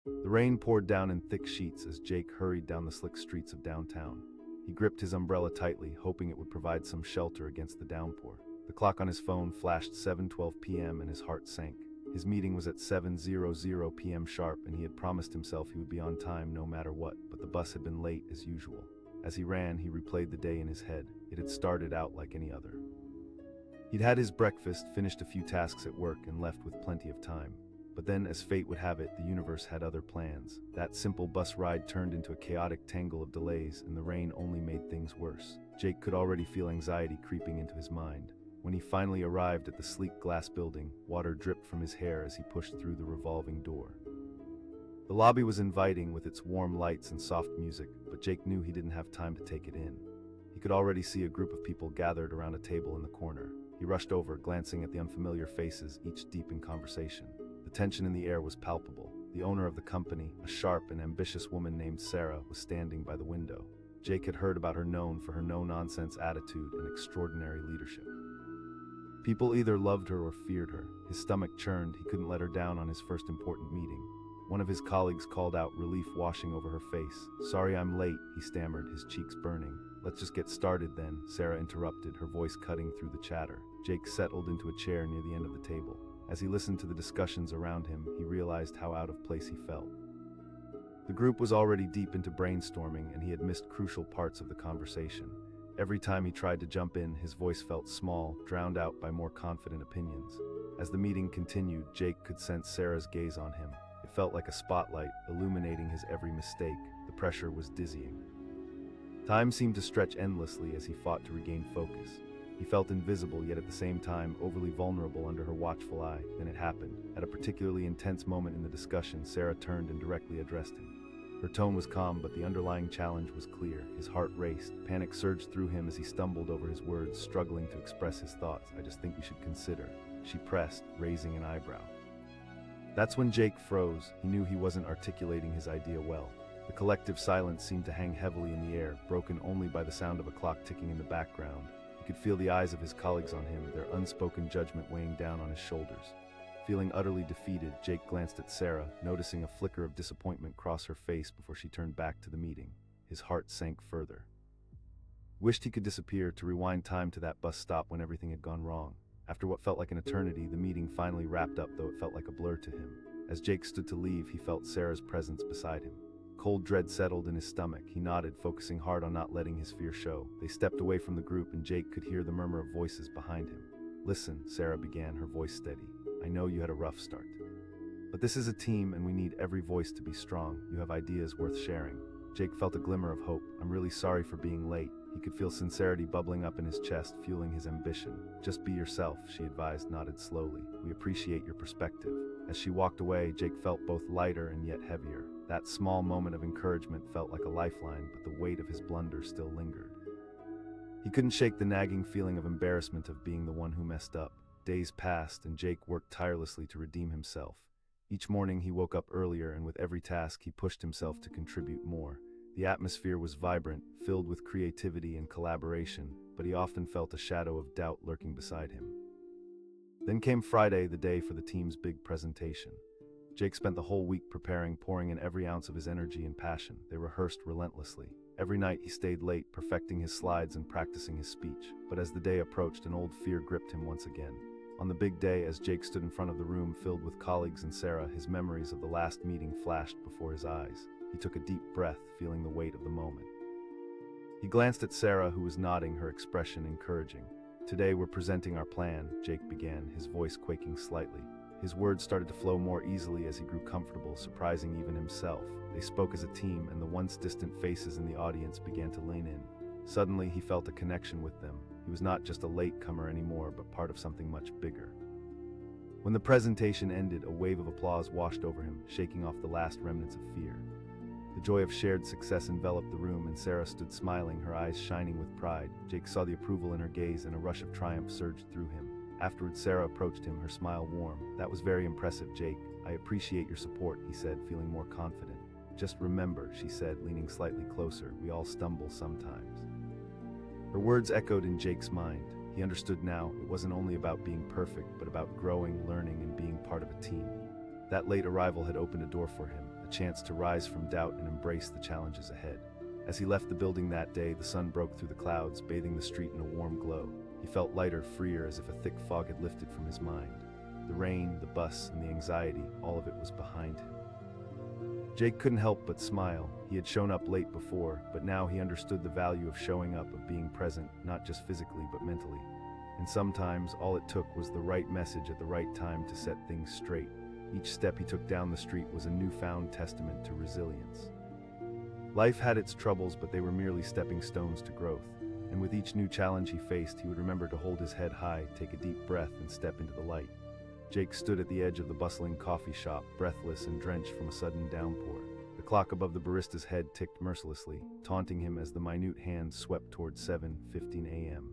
The rain poured down in thick sheets as Jake hurried down the slick streets of downtown. He gripped his umbrella tightly, hoping it would provide some shelter against the downpour. The clock on his phone flashed 7:12 p.m. and his heart sank. His meeting was at 7:00 p.m. sharp, and he had promised himself he would be on time no matter what, but the bus had been late as usual. As he ran, he replayed the day in his head. It had started out like any other. He'd had his breakfast, finished a few tasks at work, and left with plenty of time. But then, as fate would have it, the universe had other plans. That simple bus ride turned into a chaotic tangle of delays, and the rain only made things worse. Jake could already feel anxiety creeping into his mind. When he finally arrived at the sleek glass building, water dripped from his hair as he pushed through the revolving door. The lobby was inviting with its warm lights and soft music, but Jake knew he didn't have time to take it in. He could already see a group of people gathered around a table in the corner. He rushed over, glancing at the unfamiliar faces, each deep in conversation. The tension in the air was palpable. The owner of the company, a sharp and ambitious woman named Sarah, was standing by the window. Jake had heard about her, known for her no-nonsense attitude and extraordinary leadership. People either loved her or feared her. His stomach churned. He couldn't let her down on his first important meeting. One of his colleagues called out, relief washing over her face. "Sorry I'm late," he stammered, his cheeks burning. "Let's just get started then," Sarah interrupted, her voice cutting through the chatter. Jake settled into a chair near the end of the table. As he listened to the discussions around him, he realized how out of place he felt. The group was already deep into brainstorming, and he had missed crucial parts of the conversation. Every time he tried to jump in, his voice felt small, drowned out by more confident opinions. As the meeting continued, Jake could sense Sarah's gaze on him. It felt like a spotlight, illuminating his every mistake. The pressure was dizzying. Time seemed to stretch endlessly as he fought to regain focus. He felt invisible, yet at the same time overly vulnerable under her watchful eye. Then it happened. At a particularly intense moment in the discussion, Sarah turned and directly addressed him. Her tone was calm, but the underlying challenge was clear. His heart raced. Panic surged through him as he stumbled over his words, struggling to express his thoughts. "I just think we should consider," she pressed, raising an eyebrow. That's when Jake froze. He knew he wasn't articulating his idea well. The collective silence seemed to hang heavily in the air, broken only by the sound of a clock ticking in the background. He could feel the eyes of his colleagues on him, their unspoken judgment weighing down on his shoulders. Feeling utterly defeated, Jake glanced at Sarah, noticing a flicker of disappointment cross her face before she turned back to the meeting. His heart sank further. Wished he could disappear, to rewind time to that bus stop when everything had gone wrong. After what felt like an eternity, the meeting finally wrapped up, though it felt like a blur to him. As Jake stood to leave, he felt Sarah's presence beside him. Cold dread settled in his stomach. He nodded, focusing hard on not letting his fear show. They stepped away from the group, and Jake could hear the murmur of voices behind him. "Listen," Sarah began, her voice steady. "I know you had a rough start. But this is a team, and we need every voice to be strong. You have ideas worth sharing." Jake felt a glimmer of hope. "I'm really sorry for being late." He could feel sincerity bubbling up in his chest, fueling his ambition. "Just be yourself," she advised, nodded slowly. "We appreciate your perspective." As she walked away, Jake felt both lighter and yet heavier. That small moment of encouragement felt like a lifeline, but the weight of his blunder still lingered. He couldn't shake the nagging feeling of embarrassment of being the one who messed up. Days passed, and Jake worked tirelessly to redeem himself. Each morning he woke up earlier, and with every task he pushed himself to contribute more. The atmosphere was vibrant, filled with creativity and collaboration, but he often felt a shadow of doubt lurking beside him. Then came Friday, the day for the team's big presentation. Jake spent the whole week preparing, pouring in every ounce of his energy and passion. They rehearsed relentlessly. Every night he stayed late, perfecting his slides and practicing his speech. But as the day approached, an old fear gripped him once again. On the big day, as Jake stood in front of the room filled with colleagues and Sarah, his memories of the last meeting flashed before his eyes. He took a deep breath, feeling the weight of the moment. He glanced at Sarah, who was nodding, her expression encouraging. "Today we're presenting our plan," Jake began, his voice quaking slightly. His words started to flow more easily as he grew comfortable, surprising even himself. They spoke as a team, and the once distant faces in the audience began to lean in. Suddenly, he felt a connection with them. He was not just a latecomer anymore, but part of something much bigger. When the presentation ended, a wave of applause washed over him, shaking off the last remnants of fear. The joy of shared success enveloped the room, and Sarah stood smiling, her eyes shining with pride. Jake saw the approval in her gaze, and a rush of triumph surged through him. Afterwards, Sarah approached him, her smile warm. "That was very impressive, Jake. I appreciate your support," he said, feeling more confident. "Just remember," she said, leaning slightly closer, "we all stumble sometimes." Her words echoed in Jake's mind. He understood now, it wasn't only about being perfect, but about growing, learning, and being part of a team. That late arrival had opened a door for him. a chance to rise from doubt and embrace the challenges ahead. As he left the building that day, the sun broke through the clouds, bathing the street in a warm glow. He felt lighter, freer, as if a thick fog had lifted from his mind. The rain, the bus, and the anxiety, all of it was behind him. Jake couldn't help but smile. He had shown up late before, but now he understood the value of showing up, of being present, not just physically but mentally. And sometimes all it took was the right message at the right time to set things straight. Each step he took down the street was a newfound testament to resilience. Life had its troubles, but they were merely stepping stones to growth. And with each new challenge he faced, he would remember to hold his head high, take a deep breath, and step into the light. Jake stood at the edge of the bustling coffee shop, breathless and drenched from a sudden downpour. The clock above the barista's head ticked mercilessly, taunting him as the minute hand swept toward 7:15 a.m.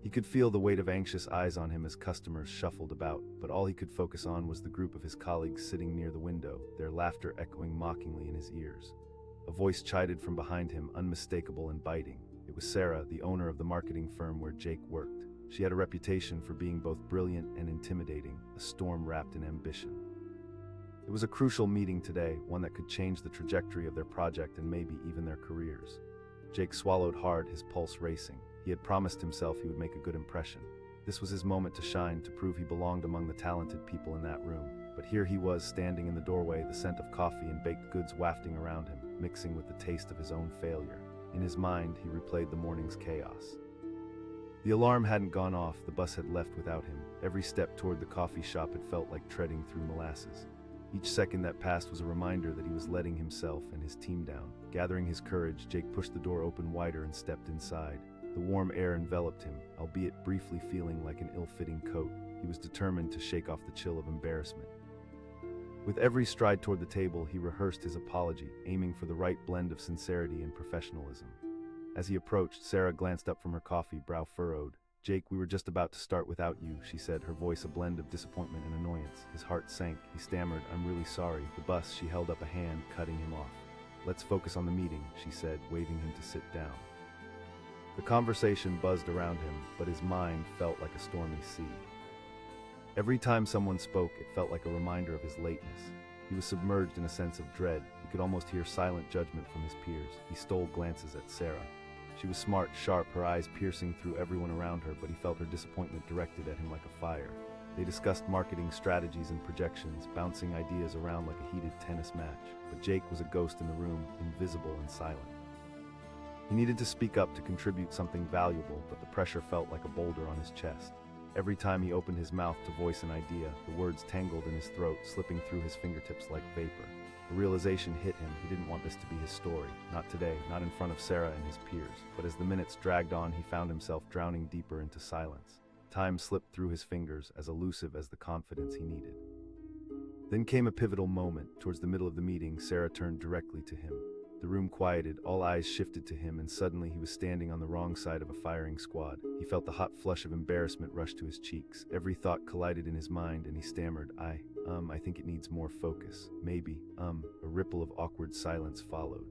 He could feel the weight of anxious eyes on him as customers shuffled about, but all he could focus on was the group of his colleagues sitting near the window, their laughter echoing mockingly in his ears. A voice chided from behind him, unmistakable and biting. It was Sarah, the owner of the marketing firm where Jake worked. She had a reputation for being both brilliant and intimidating, a storm wrapped in ambition. It was a crucial meeting today, one that could change the trajectory of their project and maybe even their careers. Jake swallowed hard, his pulse racing. He had promised himself he would make a good impression. This was his moment to shine, to prove he belonged among the talented people in that room. But here he was, standing in the doorway, the scent of coffee and baked goods wafting around him, mixing with the taste of his own failure. In his mind, he replayed the morning's chaos. The alarm hadn't gone off, the bus had left without him. Every step toward the coffee shop had felt like treading through molasses. Each second that passed was a reminder that he was letting himself and his team down. Gathering his courage, Jake pushed the door open wider and stepped inside. The warm air enveloped him, albeit briefly feeling like an ill-fitting coat. He was determined to shake off the chill of embarrassment. With every stride toward the table, he rehearsed his apology, aiming for the right blend of sincerity and professionalism. As he approached, Sarah glanced up from her coffee, brow furrowed. "Jake, we were just about to start without you," she said, her voice a blend of disappointment and annoyance. His heart sank. He stammered, "I'm really sorry." The bus, she held up a hand, cutting him off. "Let's focus on the meeting," she said, waving him to sit down. The conversation buzzed around him, but his mind felt like a stormy sea. Every time someone spoke, it felt like a reminder of his lateness. He was submerged in a sense of dread. He could almost hear silent judgment from his peers. He stole glances at Sarah. She was smart, sharp, her eyes piercing through everyone around her, but he felt her disappointment directed at him like a fire. They discussed marketing strategies and projections, bouncing ideas around like a heated tennis match. But Jake was a ghost in the room, invisible and silent. He needed to speak up, to contribute something valuable, but the pressure felt like a boulder on his chest. Every time he opened his mouth to voice an idea, the words tangled in his throat, slipping through his fingertips like vapor. The realization hit him. He didn't want this to be his story. Not today, not in front of Sarah and his peers. But as the minutes dragged on, he found himself drowning deeper into silence. Time slipped through his fingers, as elusive as the confidence he needed. Then came a pivotal moment. Towards the middle of the meeting, Sarah turned directly to him. The room quieted, all eyes shifted to him, and suddenly he was standing on the wrong side of a firing squad. He felt the hot flush of embarrassment rush to his cheeks. Every thought collided in his mind, and he stammered, I think it needs more focus. Maybe, A ripple of awkward silence followed.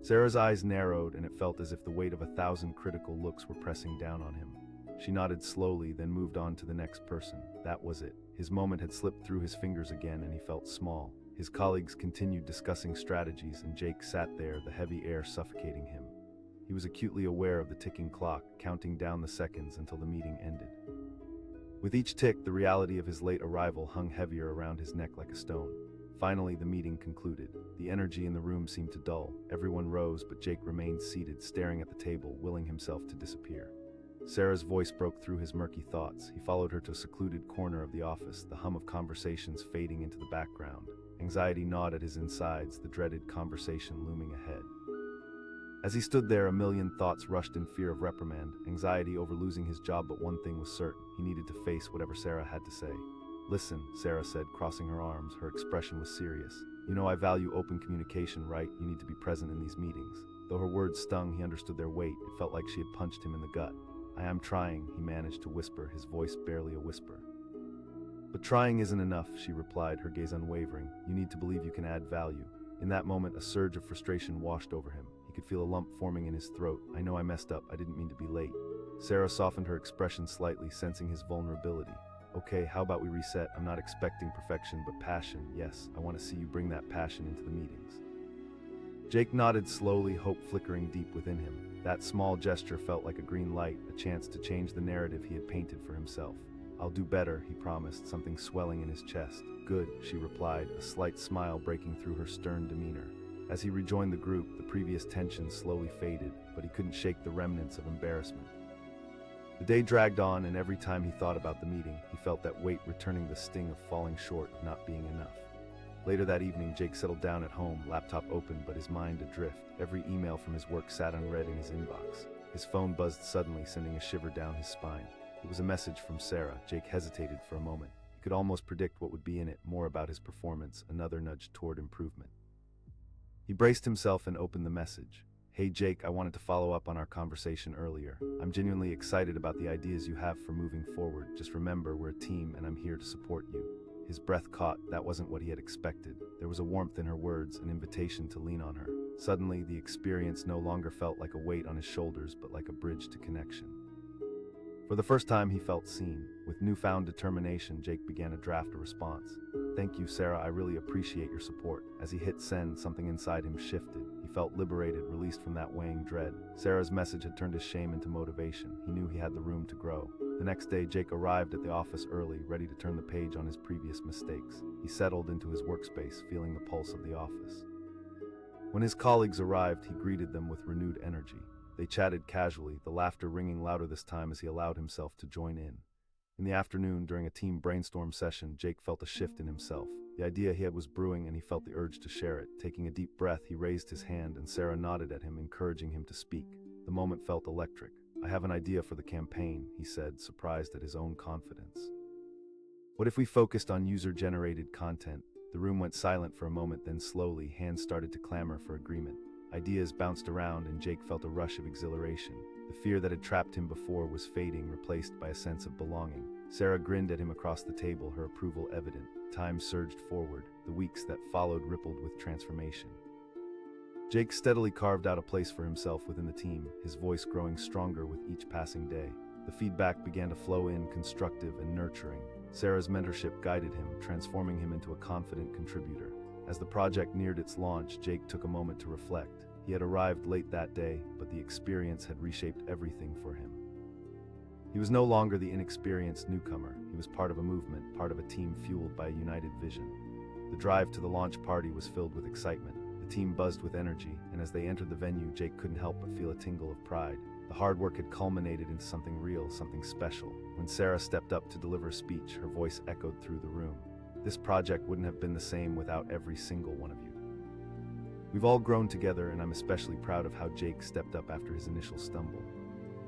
Sarah's eyes narrowed, and it felt as if the weight of 1,000 critical looks were pressing down on him. She nodded slowly, then moved on to the next person. That was it. His moment had slipped through his fingers again, and he felt small. His colleagues continued discussing strategies, and Jake sat there, the heavy air suffocating him. He was acutely aware of the ticking clock, counting down the seconds until the meeting ended. With each tick, the reality of his late arrival hung heavier around his neck like a stone. Finally, the meeting concluded. The energy in the room seemed to dull. Everyone rose, but Jake remained seated, staring at the table, willing himself to disappear. Sarah's voice broke through his murky thoughts. He followed her to a secluded corner of the office, the hum of conversations fading into the background. Anxiety gnawed at his insides, the dreaded conversation looming ahead. As he stood there, a million thoughts rushed in fear of reprimand, anxiety over losing his job, but one thing was certain. He needed to face whatever Sarah had to say. "Listen," Sarah said, crossing her arms. Her expression was serious. "You know I value open communication, right? You need to be present in these meetings." Though her words stung, he understood their weight. It felt like she had punched him in the gut. "I am trying," he managed to whisper, his voice barely a whisper. "But trying isn't enough," she replied, her gaze unwavering. "You need to believe you can add value." In that moment, a surge of frustration washed over him. He could feel a lump forming in his throat. "I know I messed up. I didn't mean to be late." Sarah softened her expression slightly, sensing his vulnerability. Okay, how about we reset? I'm not expecting perfection, but passion. Yes, I want to see you bring that passion into the meetings. Jake nodded slowly, hope flickering deep within him. That small gesture felt like a green light, a chance to change the narrative he had painted for himself. I'll do better, he promised, something swelling in his chest. Good, she replied, a slight smile breaking through her stern demeanor. As he rejoined the group, the previous tension slowly faded, but he couldn't shake the remnants of embarrassment. The day dragged on, and every time he thought about the meeting, he felt that weight returning, the sting of falling short, not being enough. Later that evening, Jake settled down at home, laptop open but his mind adrift. Every email from his work sat unread in his inbox. His phone buzzed suddenly, sending a shiver down his spine. It was a message from Sarah. Jake hesitated for a moment. He could almost predict what would be in it, more about his performance, another nudge toward improvement. He braced himself and opened the message. Hey Jake, I wanted to follow up on our conversation earlier. I'm genuinely excited about the ideas you have for moving forward. Just remember, we're a team and I'm here to support you. His breath caught. That wasn't what he had expected. There was a warmth in her words, an invitation to lean on her. Suddenly, the experience no longer felt like a weight on his shoulders, but like a bridge to connection. For the first time, he felt seen. With newfound determination, Jake began to draft a response. Thank you, Sarah. I really appreciate your support. As he hit send, something inside him shifted. He felt liberated, released from that weighing dread. Sarah's message had turned his shame into motivation. He knew he had the room to grow. The next day, Jake arrived at the office early, ready to turn the page on his previous mistakes. He settled into his workspace, feeling the pulse of the office. When his colleagues arrived, he greeted them with renewed energy. They chatted casually, the laughter ringing louder this time as he allowed himself to join in. In the afternoon, during a team brainstorm session, Jake felt a shift in himself. The idea he had was brewing, and he felt the urge to share it. Taking a deep breath, he raised his hand, and Sarah nodded at him, encouraging him to speak. The moment felt electric. I have an idea for the campaign, he said, surprised at his own confidence. What if we focused on user-generated content? The room went silent for a moment, then slowly, hands started to clamor for agreement. Ideas bounced around, and Jake felt a rush of exhilaration. The fear that had trapped him before was fading, replaced by a sense of belonging. Sarah grinned at him across the table, her approval evident. Time surged forward. The weeks that followed rippled with transformation. Jake steadily carved out a place for himself within the team, his voice growing stronger with each passing day. The feedback began to flow in, constructive and nurturing. Sarah's mentorship guided him, transforming him into a confident contributor. As the project neared its launch, Jake took a moment to reflect. He had arrived late that day, but the experience had reshaped everything for him. He was no longer the inexperienced newcomer. He was part of a movement, part of a team fueled by a united vision. The drive to the launch party was filled with excitement. The team buzzed with energy, and as they entered the venue, Jake couldn't help but feel a tingle of pride. The hard work had culminated into something real, something special. When Sarah stepped up to deliver a speech, her voice echoed through the room. This project wouldn't have been the same without every single one of you. We've all grown together, and I'm especially proud of how Jake stepped up after his initial stumble.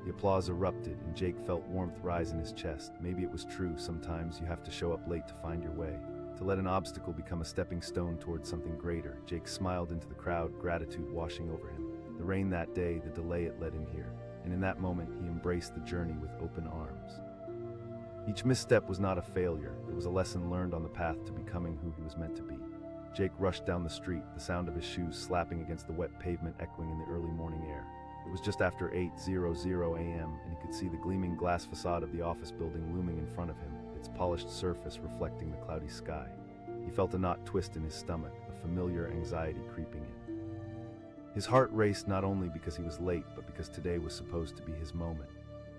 The applause erupted, and Jake felt warmth rise in his chest. Maybe it was true, sometimes you have to show up late to find your way. To let an obstacle become a stepping stone towards something greater. Jake smiled into the crowd, gratitude washing over him. The rain that day, the delay, it led him here. And in that moment, he embraced the journey with open arms. Each misstep was not a failure. It was a lesson learned on the path to becoming who he was meant to be. Jake rushed down the street, the sound of his shoes slapping against the wet pavement echoing in the early morning air. It was just after 8:00 a.m., and he could see the gleaming glass facade of the office building looming in front of him, its polished surface reflecting the cloudy sky. He felt a knot twist in his stomach, a familiar anxiety creeping in. His heart raced not only because he was late, but because today was supposed to be his moment.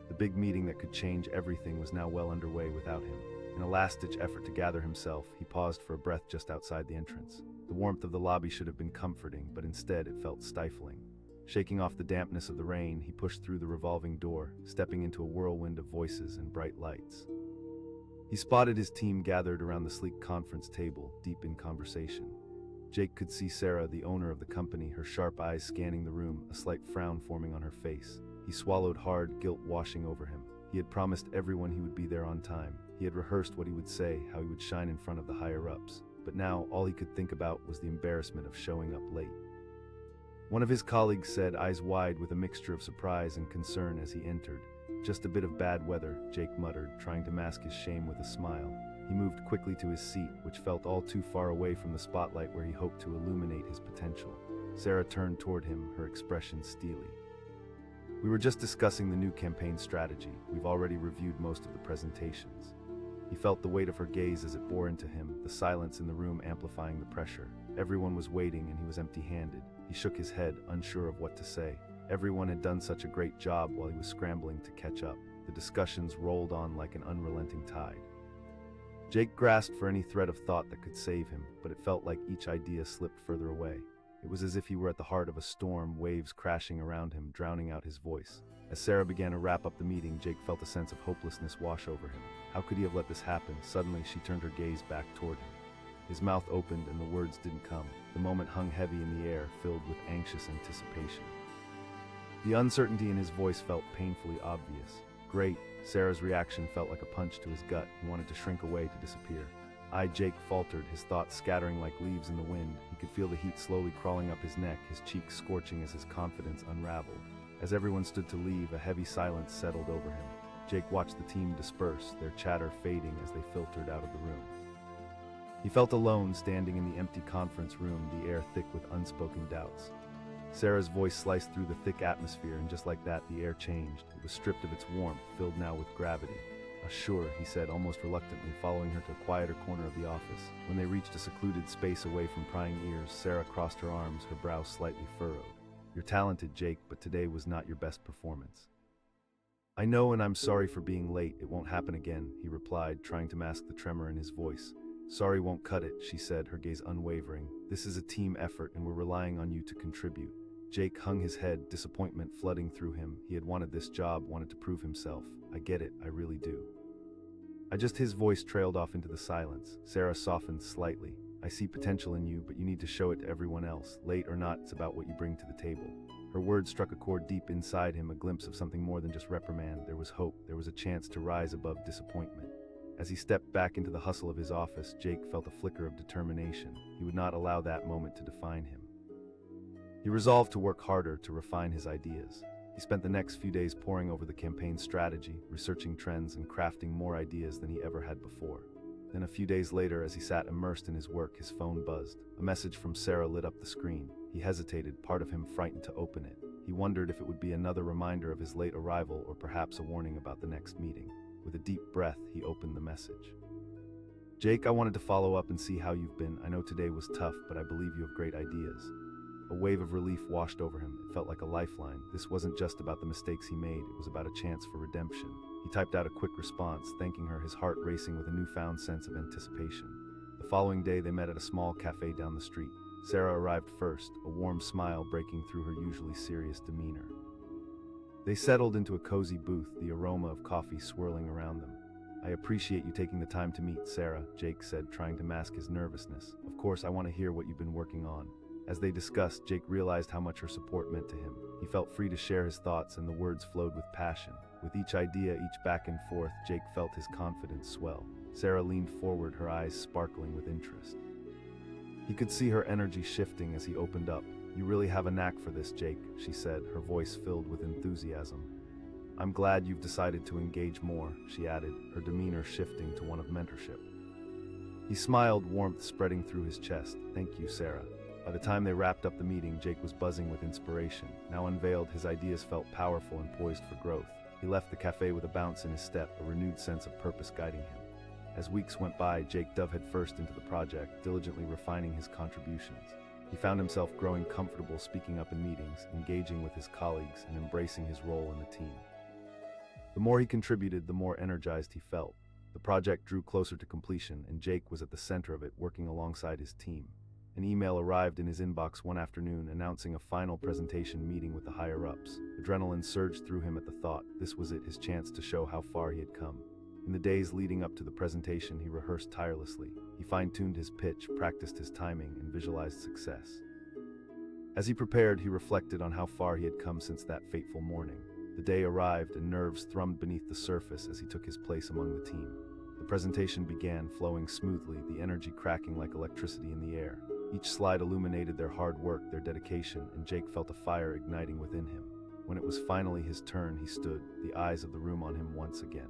The big meeting that could change everything was now well underway without him. In a last-ditch effort to gather himself, he paused for a breath just outside the entrance. The warmth of the lobby should have been comforting, but instead it felt stifling. Shaking off the dampness of the rain, he pushed through the revolving door, stepping into a whirlwind of voices and bright lights. He spotted his team gathered around the sleek conference table, deep in conversation. Jake could see Sarah, the owner of the company, her sharp eyes scanning the room, a slight frown forming on her face. He swallowed hard, guilt washing over him. He had promised everyone he would be there on time. He had rehearsed what he would say, how he would shine in front of the higher-ups. But now, all he could think about was the embarrassment of showing up late. One of his colleagues said, eyes wide with a mixture of surprise and concern as he entered. "Just a bit of bad weather," Jake muttered, trying to mask his shame with a smile. He moved quickly to his seat, which felt all too far away from the spotlight where he hoped to illuminate his potential. Sarah turned toward him, her expression steely. "We were just discussing the new campaign strategy. We've already reviewed most of the presentations." He felt the weight of her gaze as it bore into him, the silence in the room amplifying the pressure. Everyone was waiting and he was empty-handed. He shook his head, unsure of what to say. Everyone had done such a great job while he was scrambling to catch up. The discussions rolled on like an unrelenting tide. Jake grasped for any thread of thought that could save him, but it felt like each idea slipped further away. It was as if he were at the heart of a storm, waves crashing around him, drowning out his voice. As Sarah began to wrap up the meeting, Jake felt a sense of hopelessness wash over him. How could he have let this happen? Suddenly, she turned her gaze back toward him. His mouth opened and the words didn't come. The moment hung heavy in the air, filled with anxious anticipation. The uncertainty in his voice felt painfully obvious. Great. Sarah's reaction felt like a punch to his gut. He wanted to shrink away, to disappear. Jake faltered, his thoughts scattering like leaves in the wind. He could feel the heat slowly crawling up his neck, his cheeks scorching as his confidence unraveled. As everyone stood to leave, a heavy silence settled over him. Jake watched the team disperse, their chatter fading as they filtered out of the room. He felt alone, standing in the empty conference room, the air thick with unspoken doubts. Sarah's voice sliced through the thick atmosphere, and just like that, the air changed. It was stripped of its warmth, filled now with gravity. Sure, he said, almost reluctantly, following her to a quieter corner of the office. When they reached a secluded space away from prying ears, Sarah crossed her arms, her brow slightly furrowed. You're talented, Jake, but today was not your best performance. I know, and I'm sorry for being late. It won't happen again, he replied, trying to mask the tremor in his voice. Sorry won't cut it, she said, her gaze unwavering. This is a team effort, and we're relying on you to contribute. Jake hung his head, disappointment flooding through him. He had wanted this job, wanted to prove himself. I get it, I really do. His voice trailed off into the silence. Sarah softened slightly. I see potential in you, but you need to show it to everyone else. Late or not, it's about what you bring to the table. Her words struck a chord deep inside him, a glimpse of something more than just reprimand. There was hope. There was a chance to rise above disappointment. As he stepped back into the hustle of his office, Jake felt a flicker of determination. He would not allow that moment to define him. He resolved to work harder, to refine his ideas. He spent the next few days poring over the campaign's strategy, researching trends, and crafting more ideas than he ever had before. Then a few days later, as he sat immersed in his work, his phone buzzed. A message from Sarah lit up the screen. He hesitated, part of him frightened to open it. He wondered if it would be another reminder of his late arrival or perhaps a warning about the next meeting. With a deep breath, he opened the message. Jake, I wanted to follow up and see how you've been. I know today was tough, but I believe you have great ideas. A wave of relief washed over him. It felt like a lifeline. This wasn't just about the mistakes he made, it was about a chance for redemption. He typed out a quick response, thanking her, his heart racing with a newfound sense of anticipation. The following day, they met at a small cafe down the street. Sarah arrived first, a warm smile breaking through her usually serious demeanor. They settled into a cozy booth, the aroma of coffee swirling around them. I appreciate you taking the time to meet, Sarah, Jake said, trying to mask his nervousness. Of course, I want to hear what you've been working on. As they discussed, Jake realized how much her support meant to him. He felt free to share his thoughts, and the words flowed with passion. With each idea, each back and forth, Jake felt his confidence swell. Sarah leaned forward, her eyes sparkling with interest. He could see her energy shifting as he opened up. You really have a knack for this, Jake, she said, her voice filled with enthusiasm. I'm glad you've decided to engage more, she added, her demeanor shifting to one of mentorship. He smiled, warmth spreading through his chest. Thank you, Sarah. By the time they wrapped up the meeting, Jake was buzzing with inspiration. Now unveiled, his ideas felt powerful and poised for growth. He left the cafe with a bounce in his step, a renewed sense of purpose guiding him. As weeks went by, Jake dove headfirst into the project, diligently refining his contributions. He found himself growing comfortable speaking up in meetings, engaging with his colleagues, and embracing his role in the team. The more he contributed, the more energized he felt. The project drew closer to completion, and Jake was at the center of it, working alongside his team. An email arrived in his inbox one afternoon announcing a final presentation meeting with the higher-ups. Adrenaline surged through him at the thought. This was it, his chance to show how far he had come. In the days leading up to the presentation, he rehearsed tirelessly. He fine-tuned his pitch, practiced his timing, and visualized success. As he prepared, he reflected on how far he had come since that fateful morning. The day arrived, and nerves thrummed beneath the surface as he took his place among the team. The presentation began, flowing smoothly, the energy cracking like electricity in the air. Each slide illuminated their hard work, their dedication, and Jake felt a fire igniting within him. When it was finally his turn, he stood, the eyes of the room on him once again.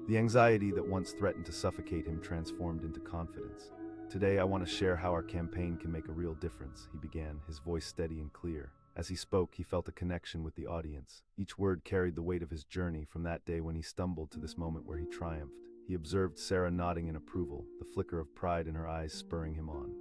The anxiety that once threatened to suffocate him transformed into confidence. Today, I want to share how our campaign can make a real difference, he began, his voice steady and clear. As he spoke, he felt a connection with the audience. Each word carried the weight of his journey from that day when he stumbled to this moment where he triumphed. He observed Sarah nodding in approval, the flicker of pride in her eyes spurring him on.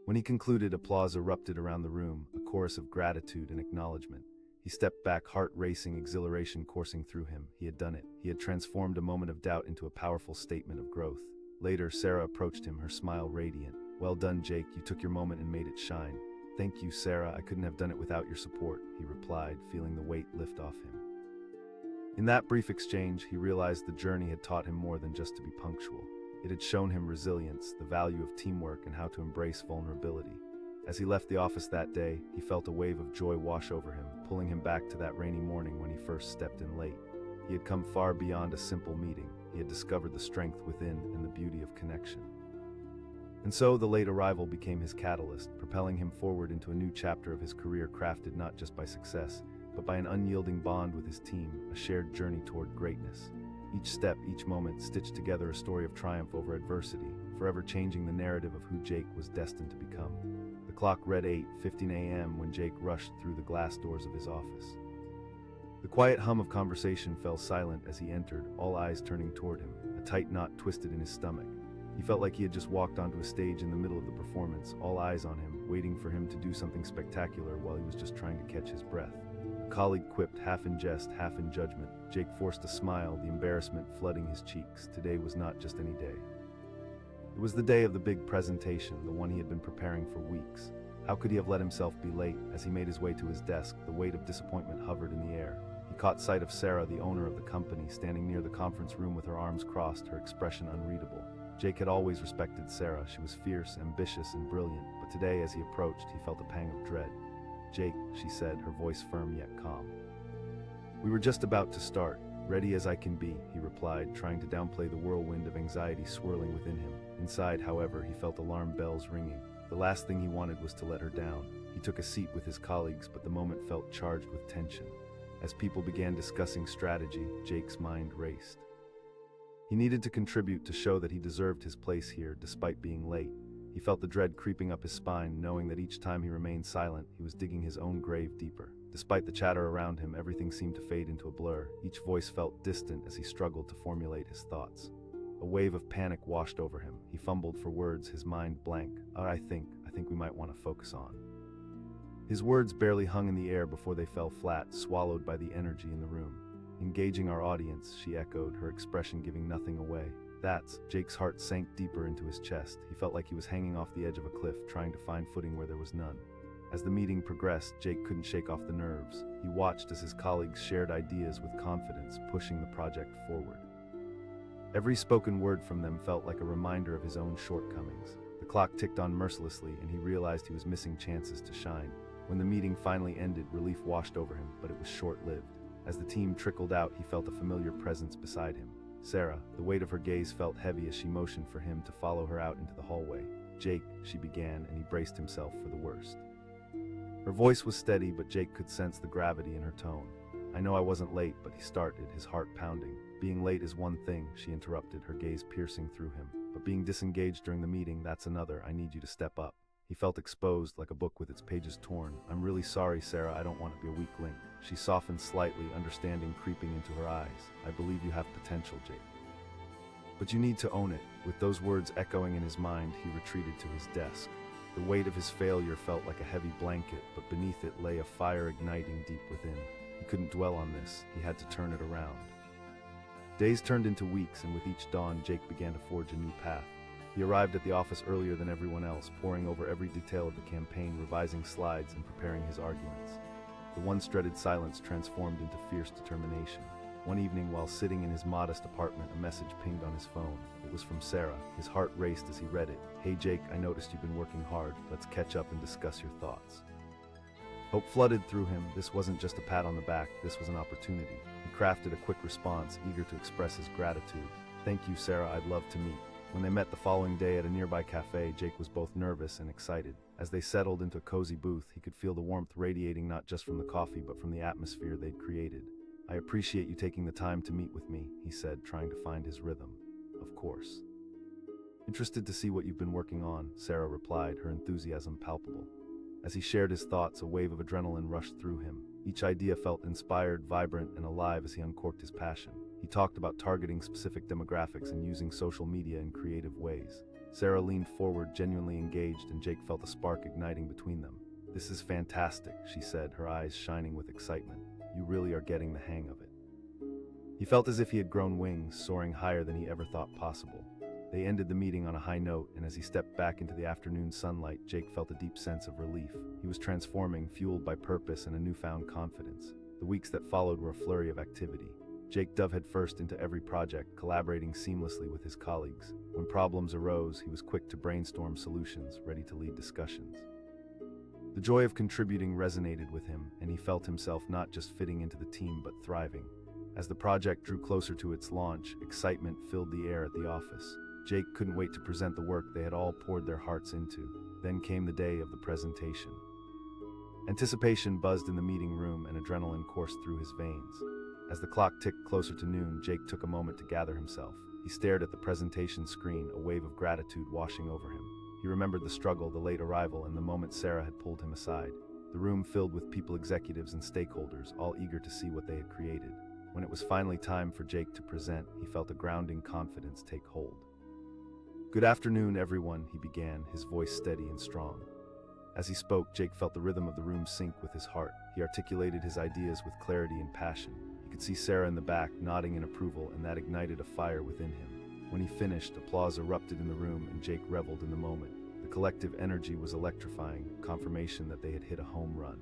When he concluded, applause erupted around the room, a chorus of gratitude and acknowledgement. He stepped back, heart racing, exhilaration coursing through him. He had done it. He had transformed a moment of doubt into a powerful statement of growth. Later, Sarah approached him, her smile radiant. "Well done, Jake. You took your moment and made it shine." "Thank you, Sarah. I couldn't have done it without your support," he replied, feeling the weight lift off him. In that brief exchange, he realized the journey had taught him more than just to be punctual. It had shown him resilience, the value of teamwork, and how to embrace vulnerability. As he left the office that day, he felt a wave of joy wash over him, pulling him back to that rainy morning when he first stepped in late. He had come far beyond a simple meeting. He had discovered the strength within and the beauty of connection. And so the late arrival became his catalyst, propelling him forward into a new chapter of his career, crafted not just by success, but by an unyielding bond with his team, a shared journey toward greatness. Each step, each moment stitched together a story of triumph over adversity, forever changing the narrative of who Jake was destined to become. The clock read 8:15 a.m. when Jake rushed through the glass doors of his office. The quiet hum of conversation fell silent as he entered, all eyes turning toward him, a tight knot twisted in his stomach. He felt like he had just walked onto a stage in the middle of the performance, all eyes on him, waiting for him to do something spectacular while he was just trying to catch his breath. A colleague quipped, half in jest, half in judgment. Jake forced a smile, the embarrassment flooding his cheeks. Today was not just any day. It was the day of the big presentation, the one he had been preparing for weeks. How could he have let himself be late? As he made his way to his desk, the weight of disappointment hovered in the air. He caught sight of Sarah, the owner of the company, standing near the conference room with her arms crossed, her expression unreadable. Jake had always respected Sarah. She was fierce, ambitious, and brilliant, but today, as he approached, he felt a pang of dread. "Jake," she said, her voice firm yet calm. "We were just about to start. Ready as I can be," he replied, trying to downplay the whirlwind of anxiety swirling within him. Inside, however, he felt alarm bells ringing. The last thing he wanted was to let her down. He took a seat with his colleagues, but the moment felt charged with tension. As people began discussing strategy, Jake's mind raced. He needed to contribute to show that he deserved his place here, despite being late. He felt the dread creeping up his spine, knowing that each time he remained silent, he was digging his own grave deeper. Despite the chatter around him, everything seemed to fade into a blur. Each voice felt distant as he struggled to formulate his thoughts. A wave of panic washed over him. He fumbled for words, his mind blank. I think we might want to focus on." His words barely hung in the air before they fell flat, swallowed by the energy in the room. "Engaging our audience," she echoed, her expression giving nothing away. Jake's heart sank deeper into his chest. He felt like he was hanging off the edge of a cliff, trying to find footing where there was none. As the meeting progressed, Jake couldn't shake off the nerves. He watched as his colleagues shared ideas with confidence, pushing the project forward. Every spoken word from them felt like a reminder of his own shortcomings. The clock ticked on mercilessly, and he realized he was missing chances to shine. When the meeting finally ended, relief washed over him, but it was short-lived. As the team trickled out, he felt a familiar presence beside him. Sarah, the weight of her gaze felt heavy as she motioned for him to follow her out into the hallway. "Jake," she began, and he braced himself for the worst. Her voice was steady, but Jake could sense the gravity in her tone. "I know I wasn't late," but he started, his heart pounding. "Being late is one thing," she interrupted, her gaze piercing through him. "But being disengaged during the meeting, that's another. I need you to step up." He felt exposed, like a book with its pages torn. "I'm really sorry, Sarah. I don't want to be a weak link." She softened slightly, understanding creeping into her eyes. "I believe you have potential, Jake. But you need to own it." With those words echoing in his mind, he retreated to his desk. The weight of his failure felt like a heavy blanket, but beneath it lay a fire igniting deep within. He couldn't dwell on this. He had to turn it around. Days turned into weeks, and with each dawn, Jake began to forge a new path. He arrived at the office earlier than everyone else, poring over every detail of the campaign, revising slides, and preparing his arguments. The once dreaded silence transformed into fierce determination. One evening, while sitting in his modest apartment, a message pinged on his phone. It was from Sarah. His heart raced as he read it. "Hey Jake, I noticed you've been working hard. Let's catch up and discuss your thoughts." Hope flooded through him. This wasn't just a pat on the back, this was an opportunity. He crafted a quick response, eager to express his gratitude. "Thank you, Sarah, I'd love to meet." When they met the following day at a nearby cafe, Jake was both nervous and excited. As they settled into a cozy booth, he could feel the warmth radiating not just from the coffee, but from the atmosphere they'd created. "I appreciate you taking the time to meet with me," he said, trying to find his rhythm. "Of course." "Interested to see what you've been working on," Sarah replied, her enthusiasm palpable. As he shared his thoughts, a wave of adrenaline rushed through him. Each idea felt inspired, vibrant, and alive as he uncorked his passion. He talked about targeting specific demographics and using social media in creative ways. Sarah leaned forward, genuinely engaged, and Jake felt a spark igniting between them. "This is fantastic," she said, her eyes shining with excitement. "You really are getting the hang of it." He felt as if he had grown wings, soaring higher than he ever thought possible. They ended the meeting on a high note, and as he stepped back into the afternoon sunlight, Jake felt a deep sense of relief. He was transforming, fueled by purpose and a newfound confidence. The weeks that followed were a flurry of activity. Jake dove headfirst into every project, collaborating seamlessly with his colleagues. When problems arose, he was quick to brainstorm solutions, ready to lead discussions. The joy of contributing resonated with him, and he felt himself not just fitting into the team but thriving. As the project drew closer to its launch, excitement filled the air at the office. Jake couldn't wait to present the work they had all poured their hearts into. Then came the day of the presentation. Anticipation buzzed in the meeting room and adrenaline coursed through his veins. As the clock ticked closer to noon, Jake took a moment to gather himself. He stared at the presentation screen, a wave of gratitude washing over him. He remembered the struggle, the late arrival, and the moment Sarah had pulled him aside. The room filled with people, executives, and stakeholders, all eager to see what they had created. When it was finally time for Jake to present, he felt a grounding confidence take hold. "Good afternoon, everyone," he began, his voice steady and strong. As he spoke, Jake felt the rhythm of the room sync with his heart. He articulated his ideas with clarity and passion. He could see Sarah in the back, nodding in approval, and that ignited a fire within him. When he finished, applause erupted in the room, and Jake reveled in the moment. The collective energy was electrifying, confirmation that they had hit a home run.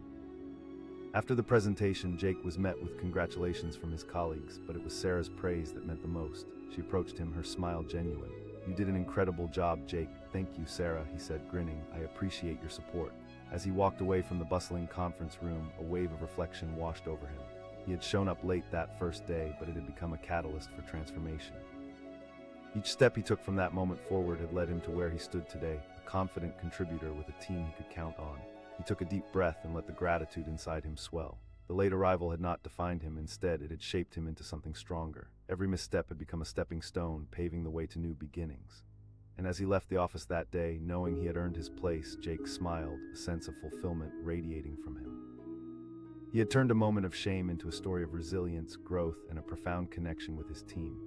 After the presentation, Jake was met with congratulations from his colleagues, but it was Sarah's praise that meant the most. She approached him, her smile genuine. "You did an incredible job, Jake." "Thank you, Sarah," he said, grinning. "I appreciate your support." As he walked away from the bustling conference room, a wave of reflection washed over him. He had shown up late that first day, but it had become a catalyst for transformation. Each step he took from that moment forward had led him to where he stood today, a confident contributor with a team he could count on. He took a deep breath and let the gratitude inside him swell. The late arrival had not defined him. Instead, it had shaped him into something stronger. Every misstep had become a stepping stone, paving the way to new beginnings. And as he left the office that day, knowing he had earned his place, Jake smiled, a sense of fulfillment radiating from him. He had turned a moment of shame into a story of resilience, growth, and a profound connection with his team.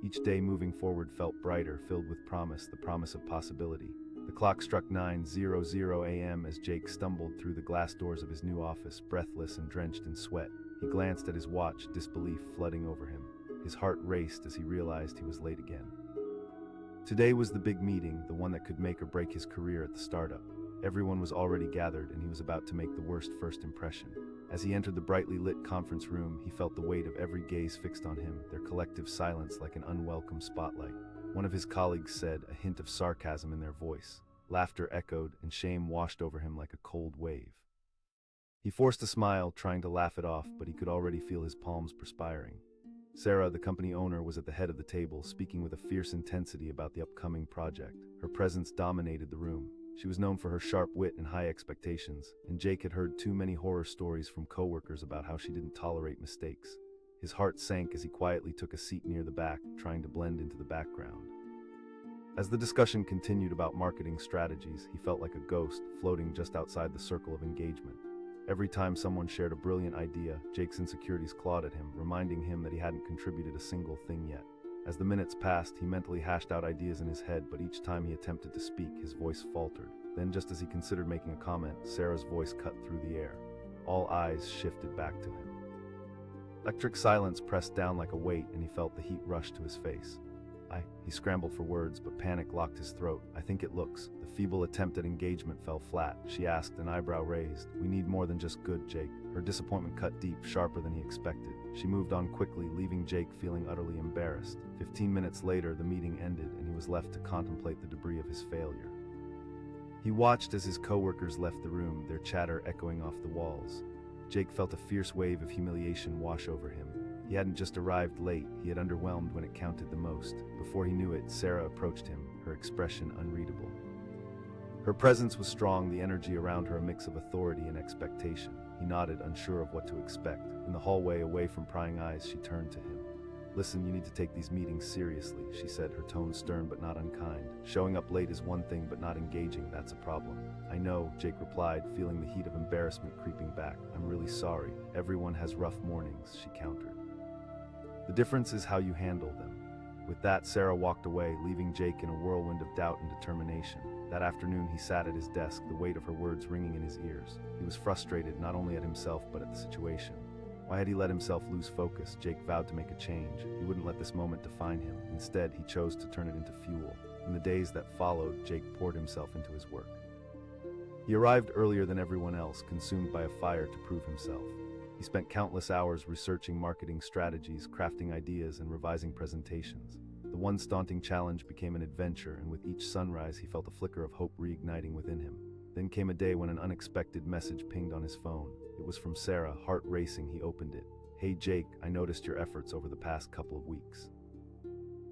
Each day moving forward felt brighter, filled with promise, the promise of possibility. The clock struck 9:00 a.m. as Jake stumbled through the glass doors of his new office, breathless and drenched in sweat. He glanced at his watch, disbelief flooding over him. His heart raced as he realized he was late again. Today was the big meeting, the one that could make or break his career at the startup. Everyone was already gathered, and he was about to make the worst first impression. As he entered the brightly lit conference room, he felt the weight of every gaze fixed on him, their collective silence like an unwelcome spotlight. One of his colleagues said, a hint of sarcasm in their voice. Laughter echoed, and shame washed over him like a cold wave. He forced a smile, trying to laugh it off, but he could already feel his palms perspiring. Sarah, the company owner, was at the head of the table, speaking with a fierce intensity about the upcoming project. Her presence dominated the room. She was known for her sharp wit and high expectations, and Jake had heard too many horror stories from coworkers about how she didn't tolerate mistakes. His heart sank as he quietly took a seat near the back, trying to blend into the background. As the discussion continued about marketing strategies, he felt like a ghost, floating just outside the circle of engagement. Every time someone shared a brilliant idea, Jake's insecurities clawed at him, reminding him that he hadn't contributed a single thing yet. As the minutes passed, he mentally hashed out ideas in his head, but each time he attempted to speak, his voice faltered. Then, just as he considered making a comment, Sarah's voice cut through the air. All eyes shifted back to him. Electric silence pressed down like a weight, and he felt the heat rush to his face. He scrambled for words, but panic locked his throat. "I think it looks." The feeble attempt at engagement fell flat. She asked, an eyebrow raised. "We need more than just good, Jake." Her disappointment cut deep, sharper than he expected. She moved on quickly, leaving Jake feeling utterly embarrassed. 15 minutes later, the meeting ended, and he was left to contemplate the debris of his failure. He watched as his coworkers left the room, their chatter echoing off the walls. Jake felt a fierce wave of humiliation wash over him. He hadn't just arrived late, he had underwhelmed when it counted the most. Before he knew it, Sarah approached him, her expression unreadable. Her presence was strong, the energy around her a mix of authority and expectation. He nodded, unsure of what to expect. In the hallway, away from prying eyes, she turned to him. "Listen, you need to take these meetings seriously," she said, her tone stern but not unkind. "Showing up late is one thing, but not engaging, that's a problem." "I know," Jake replied, feeling the heat of embarrassment creeping back. "I'm really sorry. Everyone has rough mornings," she countered. The difference is how you handle them. With that, Sarah walked away, leaving Jake in a whirlwind of doubt and determination. That afternoon, he sat at his desk, the weight of her words ringing in his ears. He was frustrated not only at himself but at the situation. Why had he let himself lose focus? Jake vowed to make a change. He wouldn't let this moment define him. Instead, he chose to turn it into fuel. In the days that followed, Jake poured himself into his work. He arrived earlier than everyone else, consumed by a fire to prove himself. He spent countless hours researching marketing strategies, crafting ideas, and revising presentations. The once daunting challenge became an adventure, and with each sunrise, he felt a flicker of hope reigniting within him. Then came a day when an unexpected message pinged on his phone. It was from Sarah. Heart racing, he opened it. "Hey Jake, I noticed your efforts over the past couple of weeks.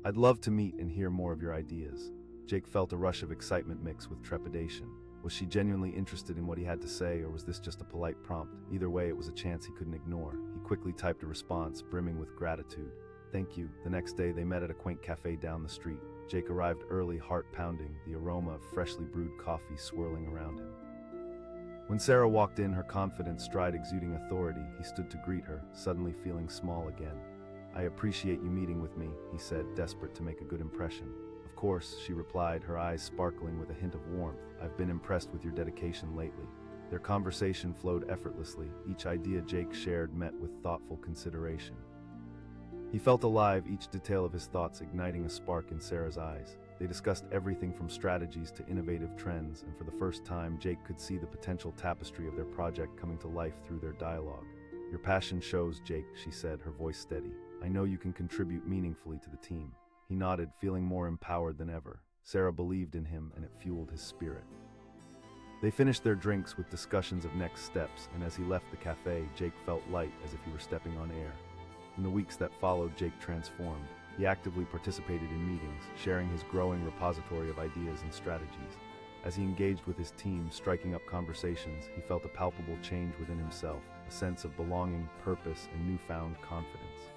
I'd love to meet and hear more of your ideas." Jake felt a rush of excitement mixed with trepidation. Was she genuinely interested in what he had to say, or was this just a polite prompt? Either way, it was a chance he couldn't ignore. He quickly typed a response, brimming with gratitude. "Thank you." The next day, they met at a quaint cafe down the street. Jake arrived early, heart pounding, the aroma of freshly brewed coffee swirling around him. When Sarah walked in, her confident stride exuding authority, he stood to greet her, suddenly feeling small again. "I appreciate you meeting with me," he said, desperate to make a good impression. "Of course," she replied, her eyes sparkling with a hint of warmth. "I've been impressed with your dedication lately." Their conversation flowed effortlessly. Each idea Jake shared met with thoughtful consideration. He felt alive, each detail of his thoughts igniting a spark in Sarah's eyes. They discussed everything from strategies to innovative trends, and for the first time, Jake could see the potential tapestry of their project coming to life through their dialogue. "Your passion shows, Jake," she said, her voice steady. "I know you can contribute meaningfully to the team." He nodded, feeling more empowered than ever. Sarah believed in him, and it fueled his spirit. They finished their drinks with discussions of next steps, and as he left the cafe, Jake felt light, as if he were stepping on air. In the weeks that followed, Jake transformed. He actively participated in meetings, sharing his growing repository of ideas and strategies. As he engaged with his team, striking up conversations, he felt a palpable change within himself, a sense of belonging, purpose, and newfound confidence.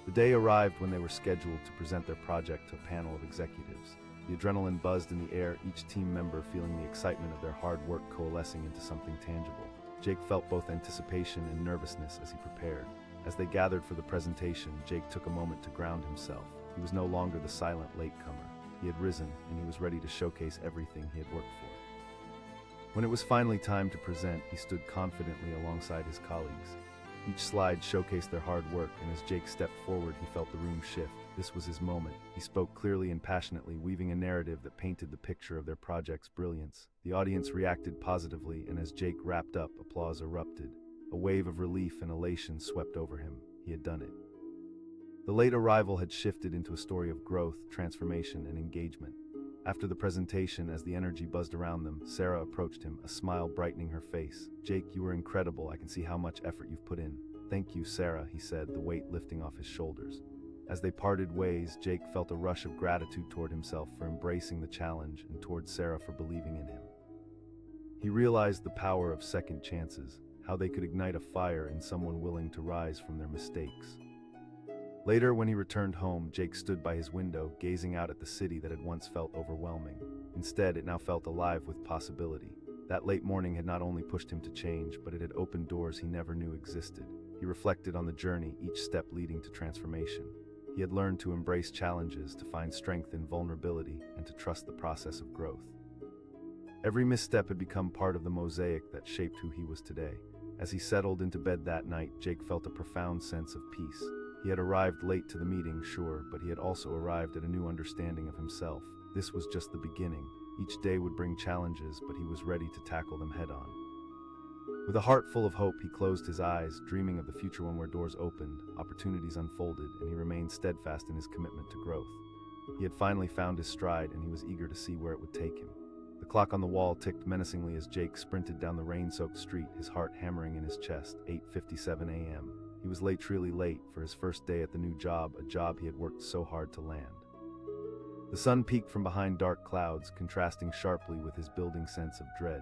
The day arrived when they were scheduled to present their project to a panel of executives. The adrenaline buzzed in the air, each team member feeling the excitement of their hard work coalescing into something tangible. Jake felt both anticipation and nervousness as he prepared. As they gathered for the presentation, Jake took a moment to ground himself. He was no longer the silent latecomer. He had risen, and he was ready to showcase everything he had worked for. When it was finally time to present, he stood confidently alongside his colleagues. Each slide showcased their hard work, and as Jake stepped forward, he felt the room shift. This was his moment. He spoke clearly and passionately, weaving a narrative that painted the picture of their project's brilliance. The audience reacted positively, and as Jake wrapped up, applause erupted. A wave of relief and elation swept over him. He had done it. The late arrival had shifted into a story of growth, transformation, and engagement. After the presentation, as the energy buzzed around them, Sarah approached him, a smile brightening her face. "Jake, you were incredible. I can see how much effort you've put in." "Thank you, Sarah," he said, the weight lifting off his shoulders. As they parted ways, Jake felt a rush of gratitude toward himself for embracing the challenge and toward Sarah for believing in him. He realized the power of second chances, how they could ignite a fire in someone willing to rise from their mistakes. Later, when he returned home, Jake stood by his window, gazing out at the city that had once felt overwhelming. Instead, it now felt alive with possibility. That late morning had not only pushed him to change, but it had opened doors he never knew existed. He reflected on the journey, each step leading to transformation. He had learned to embrace challenges, to find strength in vulnerability, and to trust the process of growth. Every misstep had become part of the mosaic that shaped who he was today. As he settled into bed that night, Jake felt a profound sense of peace. He had arrived late to the meeting, sure, but he had also arrived at a new understanding of himself. This was just the beginning. Each day would bring challenges, but he was ready to tackle them head-on. With a heart full of hope, he closed his eyes, dreaming of the future one where doors opened, opportunities unfolded, and he remained steadfast in his commitment to growth. He had finally found his stride, and he was eager to see where it would take him. The clock on the wall ticked menacingly as Jake sprinted down the rain-soaked street, his heart hammering in his chest. 8:57 a.m. He was late, truly late, for his first day at the new job, a job he had worked so hard to land. The sun peeked from behind dark clouds, contrasting sharply with his building sense of dread.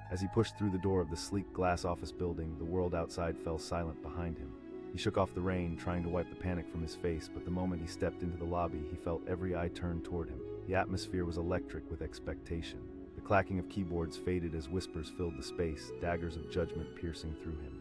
As he pushed through the door of the sleek glass office building, the world outside fell silent behind him. He shook off the rain, trying to wipe the panic from his face, but the moment he stepped into the lobby, he felt every eye turn toward him. The atmosphere was electric with expectation. The clacking of keyboards faded as whispers filled the space, daggers of judgment piercing through him.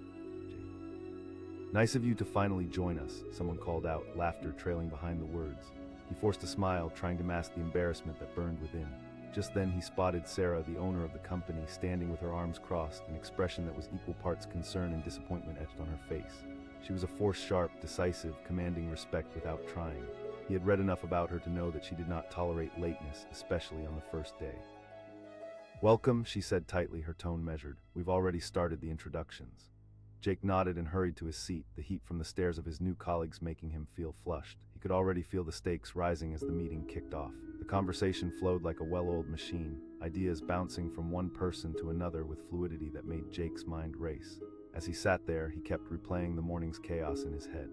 "Nice of you to finally join us," someone called out, laughter trailing behind the words. He forced a smile, trying to mask the embarrassment that burned within. Just then he spotted Sarah, the owner of the company, standing with her arms crossed, an expression that was equal parts concern and disappointment etched on her face. She was a force sharp, decisive, commanding respect without trying. He had read enough about her to know that she did not tolerate lateness, especially on the first day. "Welcome," she said tightly, her tone measured. "We've already started the introductions." Jake nodded and hurried to his seat, the heat from the stares of his new colleagues making him feel flushed. He could already feel the stakes rising as the meeting kicked off. The conversation flowed like a well-oiled machine, ideas bouncing from one person to another with fluidity that made Jake's mind race. As he sat there, he kept replaying the morning's chaos in his head.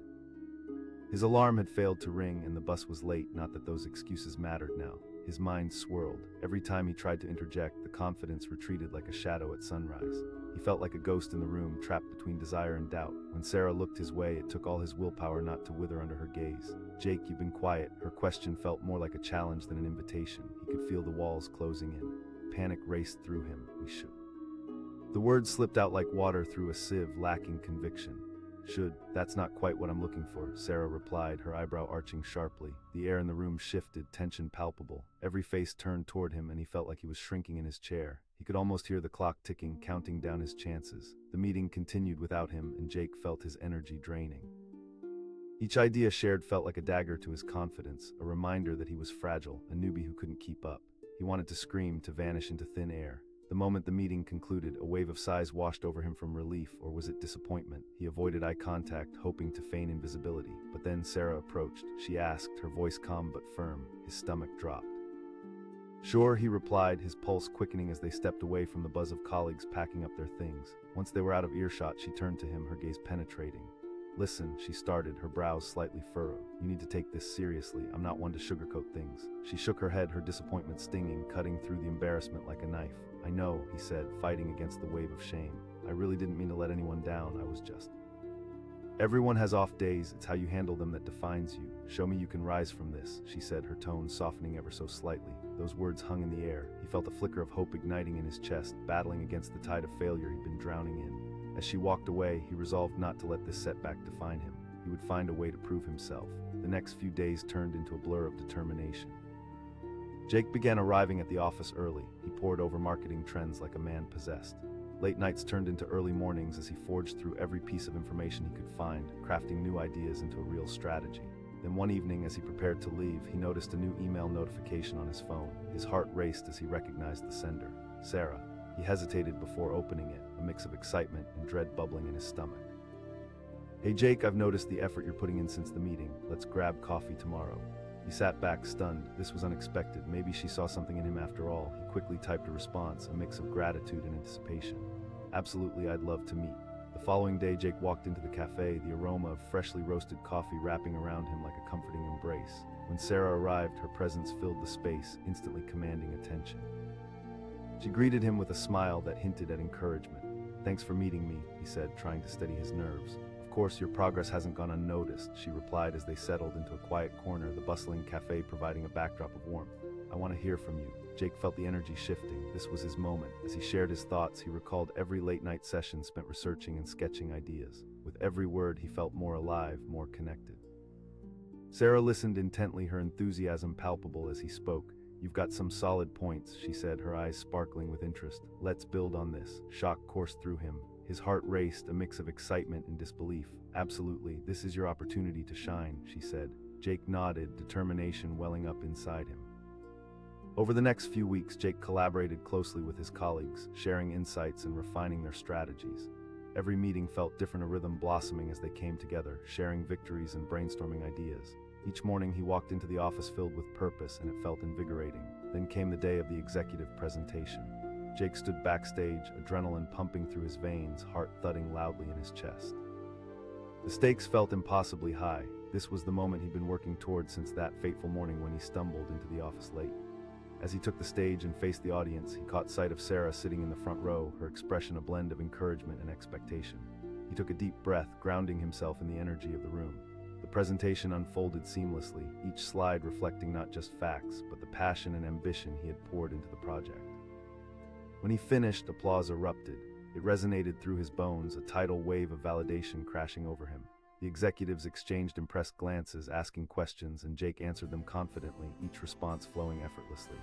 His alarm had failed to ring and the bus was late, not that those excuses mattered now. His mind swirled. Every time he tried to interject, the confidence retreated like a shadow at sunrise. He felt like a ghost in the room, trapped between desire and doubt. When Sarah looked his way, it took all his willpower not to wither under her gaze. "Jake, you've been quiet." Her question felt more like a challenge than an invitation. He could feel the walls closing in. Panic raced through him. "We should." The words slipped out like water through a sieve, lacking conviction. "Should? That's not quite what I'm looking for," Sarah replied, her eyebrow arching sharply. The air in the room shifted, tension palpable. Every face turned toward him and he felt like he was shrinking in his chair. He could almost hear the clock ticking, counting down his chances. The meeting continued without him and Jake felt his energy draining. Each idea shared felt like a dagger to his confidence, a reminder that he was fragile, a newbie who couldn't keep up. He wanted to scream, to vanish into thin air. The moment the meeting concluded, a wave of sighs washed over him from relief, or was it disappointment? He avoided eye contact, hoping to feign invisibility. But then Sarah approached. She asked, her voice calm but firm. His stomach dropped. "Sure," he replied, his pulse quickening as they stepped away from the buzz of colleagues packing up their things. Once they were out of earshot, she turned to him, her gaze penetrating. "Listen," she started, her brows slightly furrowed. "You need to take this seriously. I'm not one to sugarcoat things." She shook her head, her disappointment stinging, cutting through the embarrassment like a knife. "I know," he said, fighting against the wave of shame. "I really didn't mean to let anyone down. I was just..." "Everyone has off days. It's how you handle them that defines you. Show me you can rise from this," she said, her tone softening ever so slightly. Those words hung in the air. He felt a flicker of hope igniting in his chest, battling against the tide of failure he'd been drowning in. As she walked away, he resolved not to let this setback define him. He would find a way to prove himself. The next few days turned into a blur of determination. Jake began arriving at the office early. He pored over marketing trends like a man possessed. Late nights turned into early mornings as he forged through every piece of information he could find, crafting new ideas into a real strategy. Then one evening, as he prepared to leave, he noticed a new email notification on his phone. His heart raced as he recognized the sender, Sarah. He hesitated before opening it, a mix of excitement and dread bubbling in his stomach. "Hey Jake, I've noticed the effort you're putting in since the meeting. Let's grab coffee tomorrow." He sat back, stunned. This was unexpected. Maybe she saw something in him after all. He quickly typed a response, a mix of gratitude and anticipation. "Absolutely, I'd love to meet." The following day, Jake walked into the cafe, the aroma of freshly roasted coffee wrapping around him like a comforting embrace. When Sarah arrived, her presence filled the space, instantly commanding attention. She greeted him with a smile that hinted at encouragement. "Thanks for meeting me," he said, trying to steady his nerves. "Of course, your progress hasn't gone unnoticed," she replied as they settled into a quiet corner, the bustling cafe providing a backdrop of warmth. "I want to hear from you." Jake felt the energy shifting. This was his moment. As he shared his thoughts, he recalled every late-night session spent researching and sketching ideas. With every word, he felt more alive, more connected. Sarah listened intently, her enthusiasm palpable as he spoke. "You've got some solid points," she said, her eyes sparkling with interest. "Let's build on this." Shock coursed through him. His heart raced, a mix of excitement and disbelief. "Absolutely, this is your opportunity to shine," she said. Jake nodded, determination welling up inside him. Over the next few weeks, Jake collaborated closely with his colleagues, sharing insights and refining their strategies. Every meeting felt different, a rhythm blossoming as they came together, sharing victories and brainstorming ideas. Each morning he walked into the office filled with purpose, and it felt invigorating. Then came the day of the executive presentation. Jake stood backstage, adrenaline pumping through his veins, heart thudding loudly in his chest. The stakes felt impossibly high. This was the moment he'd been working towards since that fateful morning when he stumbled into the office late. As he took the stage and faced the audience, he caught sight of Sarah sitting in the front row, her expression a blend of encouragement and expectation. He took a deep breath, grounding himself in the energy of the room. The presentation unfolded seamlessly, each slide reflecting not just facts, but the passion and ambition he had poured into the project. When he finished, applause erupted. It resonated through his bones, a tidal wave of validation crashing over him. The executives exchanged impressed glances, asking questions, and Jake answered them confidently, each response flowing effortlessly.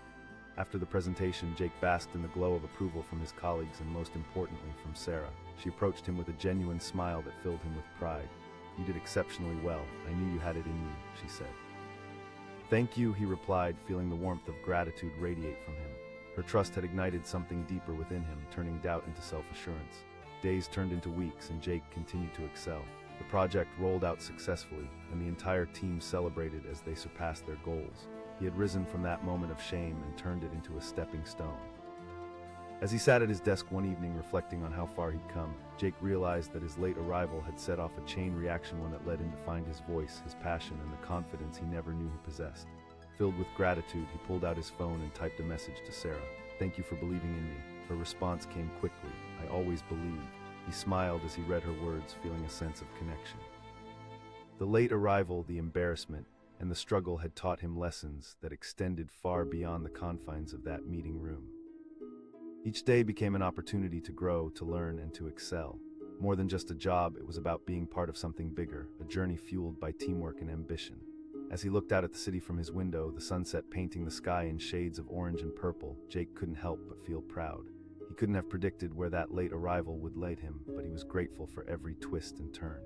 After the presentation, Jake basked in the glow of approval from his colleagues and, most importantly, from Sarah. She approached him with a genuine smile that filled him with pride. "You did exceptionally well. I knew you had it in you," she said. "Thank you," he replied, feeling the warmth of gratitude radiate from him. Her trust had ignited something deeper within him, turning doubt into self-assurance. Days turned into weeks, and Jake continued to excel. The project rolled out successfully, and the entire team celebrated as they surpassed their goals. He had risen from that moment of shame and turned it into a stepping stone. As he sat at his desk one evening reflecting on how far he'd come, Jake realized that his late arrival had set off a chain reaction, one that led him to find his voice, his passion, and the confidence he never knew he possessed. Filled with gratitude, he pulled out his phone and typed a message to Sarah. "Thank you for believing in me." Her response came quickly. "I always believed." He smiled as he read her words, feeling a sense of connection. The late arrival, the embarrassment, and the struggle had taught him lessons that extended far beyond the confines of that meeting room. Each day became an opportunity to grow, to learn, and to excel. More than just a job, it was about being part of something bigger, a journey fueled by teamwork and ambition. As he looked out at the city from his window, the sunset painting the sky in shades of orange and purple, Jake couldn't help but feel proud. He couldn't have predicted where that late arrival would lead him, but he was grateful for every twist and turn.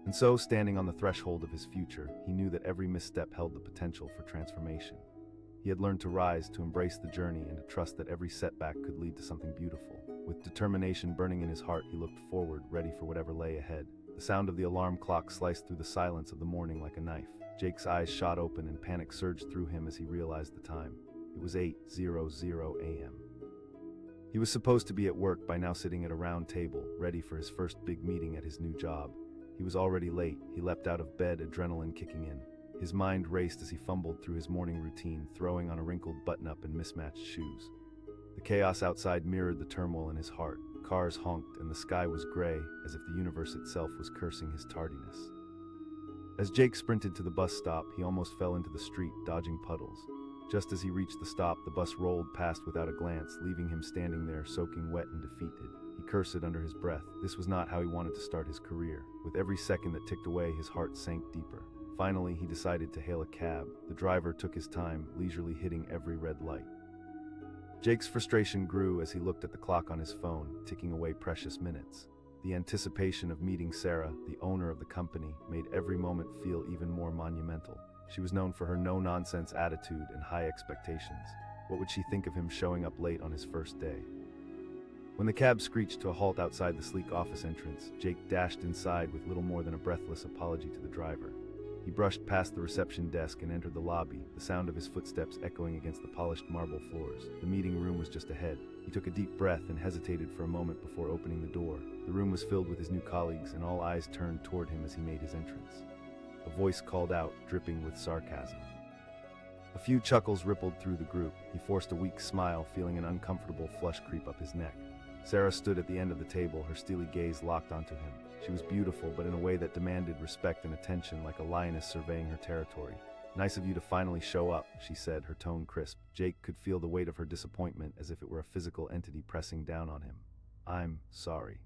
And so, standing on the threshold of his future, he knew that every misstep held the potential for transformation. He had learned to rise, to embrace the journey, and to trust that every setback could lead to something beautiful. With determination burning in his heart, he looked forward, ready for whatever lay ahead. The sound of the alarm clock sliced through the silence of the morning like a knife. Jake's eyes shot open and panic surged through him as he realized the time. It was 8:00 a.m. He was supposed to be at work by now, sitting at a round table, ready for his first big meeting at his new job. He was already late. He leapt out of bed, adrenaline kicking in. His mind raced as he fumbled through his morning routine, throwing on a wrinkled button-up and mismatched shoes. The chaos outside mirrored the turmoil in his heart. Cars honked, and the sky was gray, as if the universe itself was cursing his tardiness. As Jake sprinted to the bus stop, he almost fell into the street, dodging puddles. Just as he reached the stop, the bus rolled past without a glance, leaving him standing there, soaking wet and defeated. He cursed under his breath. This was not how he wanted to start his career. With every second that ticked away, his heart sank deeper. Finally, he decided to hail a cab. The driver took his time, leisurely hitting every red light. Jake's frustration grew as he looked at the clock on his phone, ticking away precious minutes. The anticipation of meeting Sarah, the owner of the company, made every moment feel even more monumental. She was known for her no-nonsense attitude and high expectations. What would she think of him showing up late on his first day? When the cab screeched to a halt outside the sleek office entrance, Jake dashed inside with little more than a breathless apology to the driver. He brushed past the reception desk and entered the lobby, the sound of his footsteps echoing against the polished marble floors. The meeting room was just ahead. He took a deep breath and hesitated for a moment before opening the door. The room was filled with his new colleagues, and all eyes turned toward him as he made his entrance. A voice called out, dripping with sarcasm. A few chuckles rippled through the group. He forced a weak smile, feeling an uncomfortable flush creep up his neck. Sarah stood at the end of the table, her steely gaze locked onto him. She was beautiful, but in a way that demanded respect and attention, like a lioness surveying her territory. "Nice of you to finally show up," she said, her tone crisp. Jake could feel the weight of her disappointment, as if it were a physical entity pressing down on him. "I'm sorry."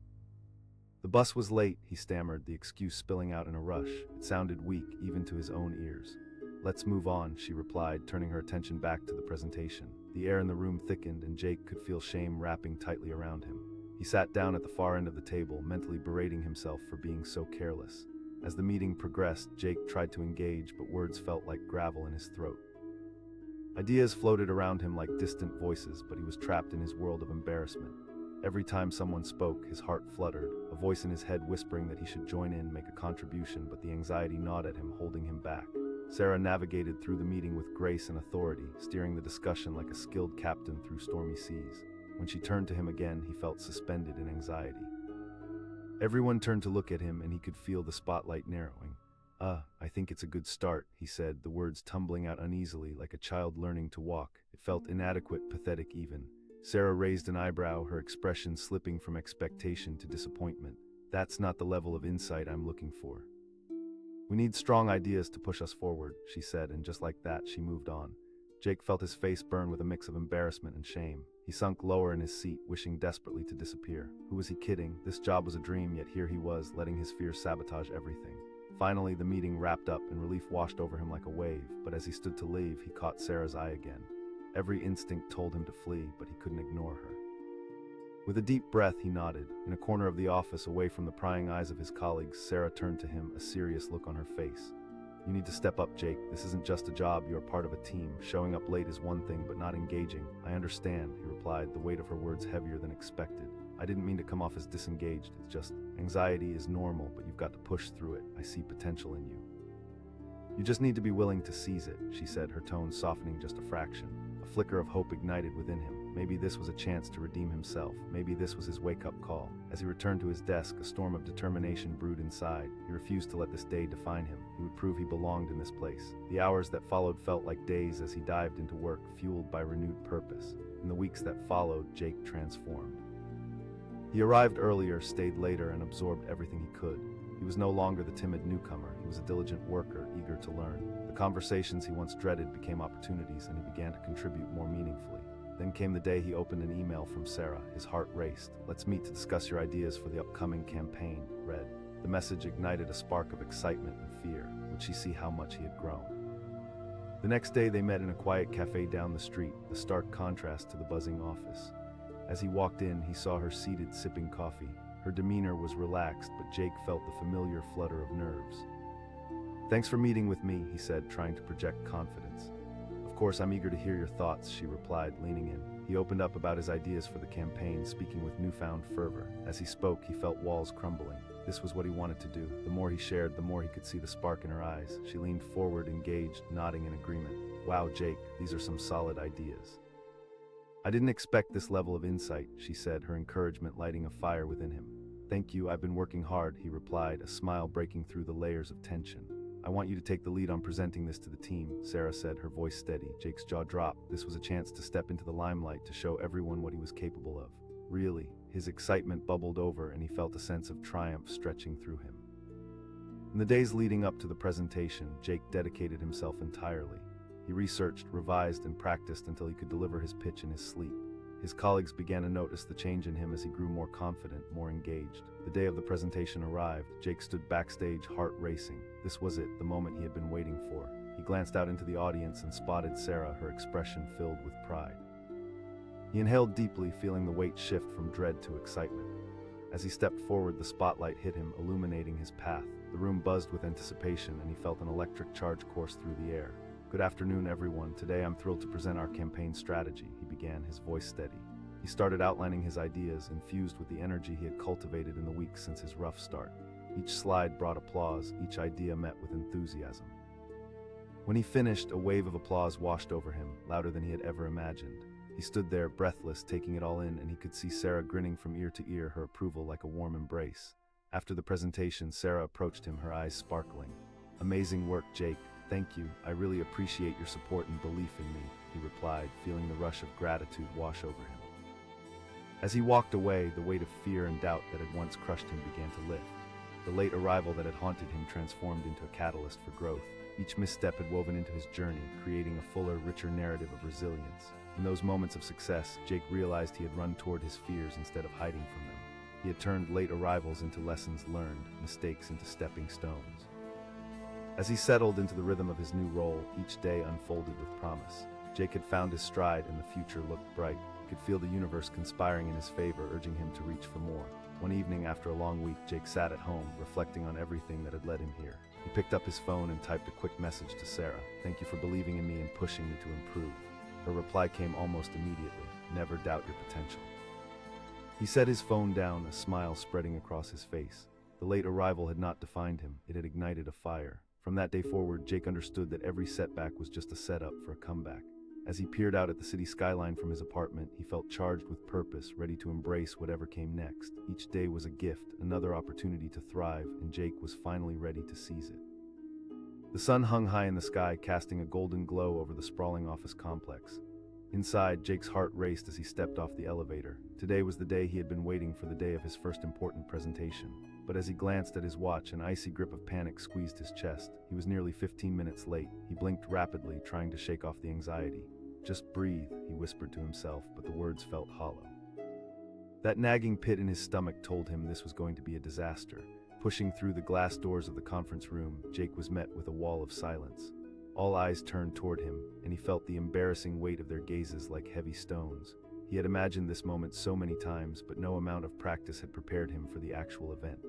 "The bus was late," he stammered, the excuse spilling out in a rush. It sounded weak, even to his own ears. "Let's move on," she replied, turning her attention back to the presentation. The air in the room thickened, and Jake could feel shame wrapping tightly around him. He sat down at the far end of the table, mentally berating himself for being so careless. As the meeting progressed, Jake tried to engage, but words felt like gravel in his throat. Ideas floated around him like distant voices, but he was trapped in his world of embarrassment. Every time someone spoke, his heart fluttered, a voice in his head whispering that he should join in, make a contribution, but the anxiety gnawed at him, holding him back. Sarah navigated through the meeting with grace and authority, steering the discussion like a skilled captain through stormy seas. When she turned to him again, he felt suspended in anxiety. Everyone turned to look at him, and he could feel the spotlight narrowing. I think it's a good start," he said, the words tumbling out uneasily like a child learning to walk. It felt inadequate, pathetic even. Sarah raised an eyebrow, her expression slipping from expectation to disappointment. "That's not the level of insight I'm looking for. We need strong ideas to push us forward," she said, and just like that, she moved on. Jake felt his face burn with a mix of embarrassment and shame. He sunk lower in his seat, wishing desperately to disappear. Who was he kidding? This job was a dream, yet here he was, letting his fears sabotage everything. Finally, the meeting wrapped up and relief washed over him like a wave, but as he stood to leave, he caught Sarah's eye again. Every instinct told him to flee, but he couldn't ignore her. With a deep breath, he nodded. In a corner of the office, away from the prying eyes of his colleagues, Sarah turned to him, a serious look on her face. "You need to step up, Jake. This isn't just a job, you're part of a team. Showing up late is one thing, but not engaging." "I understand," he replied, the weight of her words heavier than expected. "I didn't mean to come off as disengaged, it's just, anxiety is normal, but you've got to push through it. I see potential in you. You just need to be willing to seize it," she said, her tone softening just a fraction. A flicker of hope ignited within him. Maybe this was a chance to redeem himself. Maybe this was his wake-up call. As he returned to his desk, a storm of determination brewed inside. He refused to let this day define him. He would prove he belonged in this place. The hours that followed felt like days as he dived into work, fueled by renewed purpose. In the weeks that followed, Jake transformed. He arrived earlier, stayed later, and absorbed everything he could. He was no longer the timid newcomer. He was a diligent worker, eager to learn. The conversations he once dreaded became opportunities, and he began to contribute more meaningfully. Then came the day he opened an email from Sarah. His heart raced. "Let's meet to discuss your ideas for the upcoming campaign," read. The message ignited a spark of excitement and fear. Would she see how much he had grown? The next day they met in a quiet cafe down the street, a stark contrast to the buzzing office. As he walked in, he saw her seated, sipping coffee. Her demeanor was relaxed, but Jake felt the familiar flutter of nerves. "Thanks for meeting with me," he said, trying to project confidence. "Of course, I'm eager to hear your thoughts," she replied, leaning in. He opened up about his ideas for the campaign, speaking with newfound fervor. As he spoke, he felt walls crumbling. This was what he wanted to do. The more he shared, the more he could see the spark in her eyes. She leaned forward, engaged, nodding in agreement. "Wow, Jake, these are some solid ideas." "I didn't expect this level of insight," she said, her encouragement lighting a fire within him. "Thank you, I've been working hard," he replied, a smile breaking through the layers of tension. "I want you to take the lead on presenting this to the team," Sarah said, her voice steady. Jake's jaw dropped. This was a chance to step into the limelight, to show everyone what he was capable of. Really, his excitement bubbled over, and he felt a sense of triumph stretching through him. In the days leading up to the presentation, Jake dedicated himself entirely. He researched, revised, and practiced until he could deliver his pitch in his sleep. His colleagues began to notice the change in him as he grew more confident, more engaged. The day of the presentation arrived. Jake stood backstage, heart racing. This was it, the moment he had been waiting for. He glanced out into the audience and spotted Sarah, her expression filled with pride. He inhaled deeply, feeling the weight shift from dread to excitement. As he stepped forward, the spotlight hit him, illuminating his path. The room buzzed with anticipation, and he felt an electric charge course through the air. "Good afternoon, everyone. Today I'm thrilled to present our campaign strategy," he began, his voice steady. He started outlining his ideas, infused with the energy he had cultivated in the weeks since his rough start. Each slide brought applause, each idea met with enthusiasm. When he finished, a wave of applause washed over him, louder than he had ever imagined. He stood there, breathless, taking it all in, and he could see Sarah grinning from ear to ear, her approval like a warm embrace. After the presentation, Sarah approached him, her eyes sparkling. "Amazing work, Jake. Thank you. I really appreciate your support and belief in me," he replied, feeling the rush of gratitude wash over him. As he walked away, the weight of fear and doubt that had once crushed him began to lift. The late arrival that had haunted him transformed into a catalyst for growth. Each misstep had woven into his journey, creating a fuller, richer narrative of resilience. In those moments of success, Jake realized he had run toward his fears instead of hiding from them. He had turned late arrivals into lessons learned, mistakes into stepping stones. As he settled into the rhythm of his new role, each day unfolded with promise. Jake had found his stride, and the future looked bright. He could feel the universe conspiring in his favor, urging him to reach for more. One evening, after a long week, Jake sat at home, reflecting on everything that had led him here. He picked up his phone and typed a quick message to Sarah. "Thank you for believing in me and pushing me to improve." Her reply came almost immediately. "Never doubt your potential." He set his phone down, a smile spreading across his face. The late arrival had not defined him. It had ignited a fire. From that day forward, Jake understood that every setback was just a setup for a comeback. As he peered out at the city skyline from his apartment, he felt charged with purpose, ready to embrace whatever came next. Each day was a gift, another opportunity to thrive, and Jake was finally ready to seize it. The sun hung high in the sky, casting a golden glow over the sprawling office complex. Inside, Jake's heart raced as he stepped off the elevator. Today was the day he had been waiting for, the day of his first important presentation. But as he glanced at his watch, an icy grip of panic squeezed his chest. He was nearly 15 minutes late. He blinked rapidly, trying to shake off the anxiety. Just breathe, he whispered to himself, but the words felt hollow. That nagging pit in his stomach told him this was going to be a disaster. Pushing through the glass doors of the conference room, Jake was met with a wall of silence. All eyes turned toward him, and he felt the embarrassing weight of their gazes like heavy stones. He had imagined this moment so many times, but no amount of practice had prepared him for the actual event.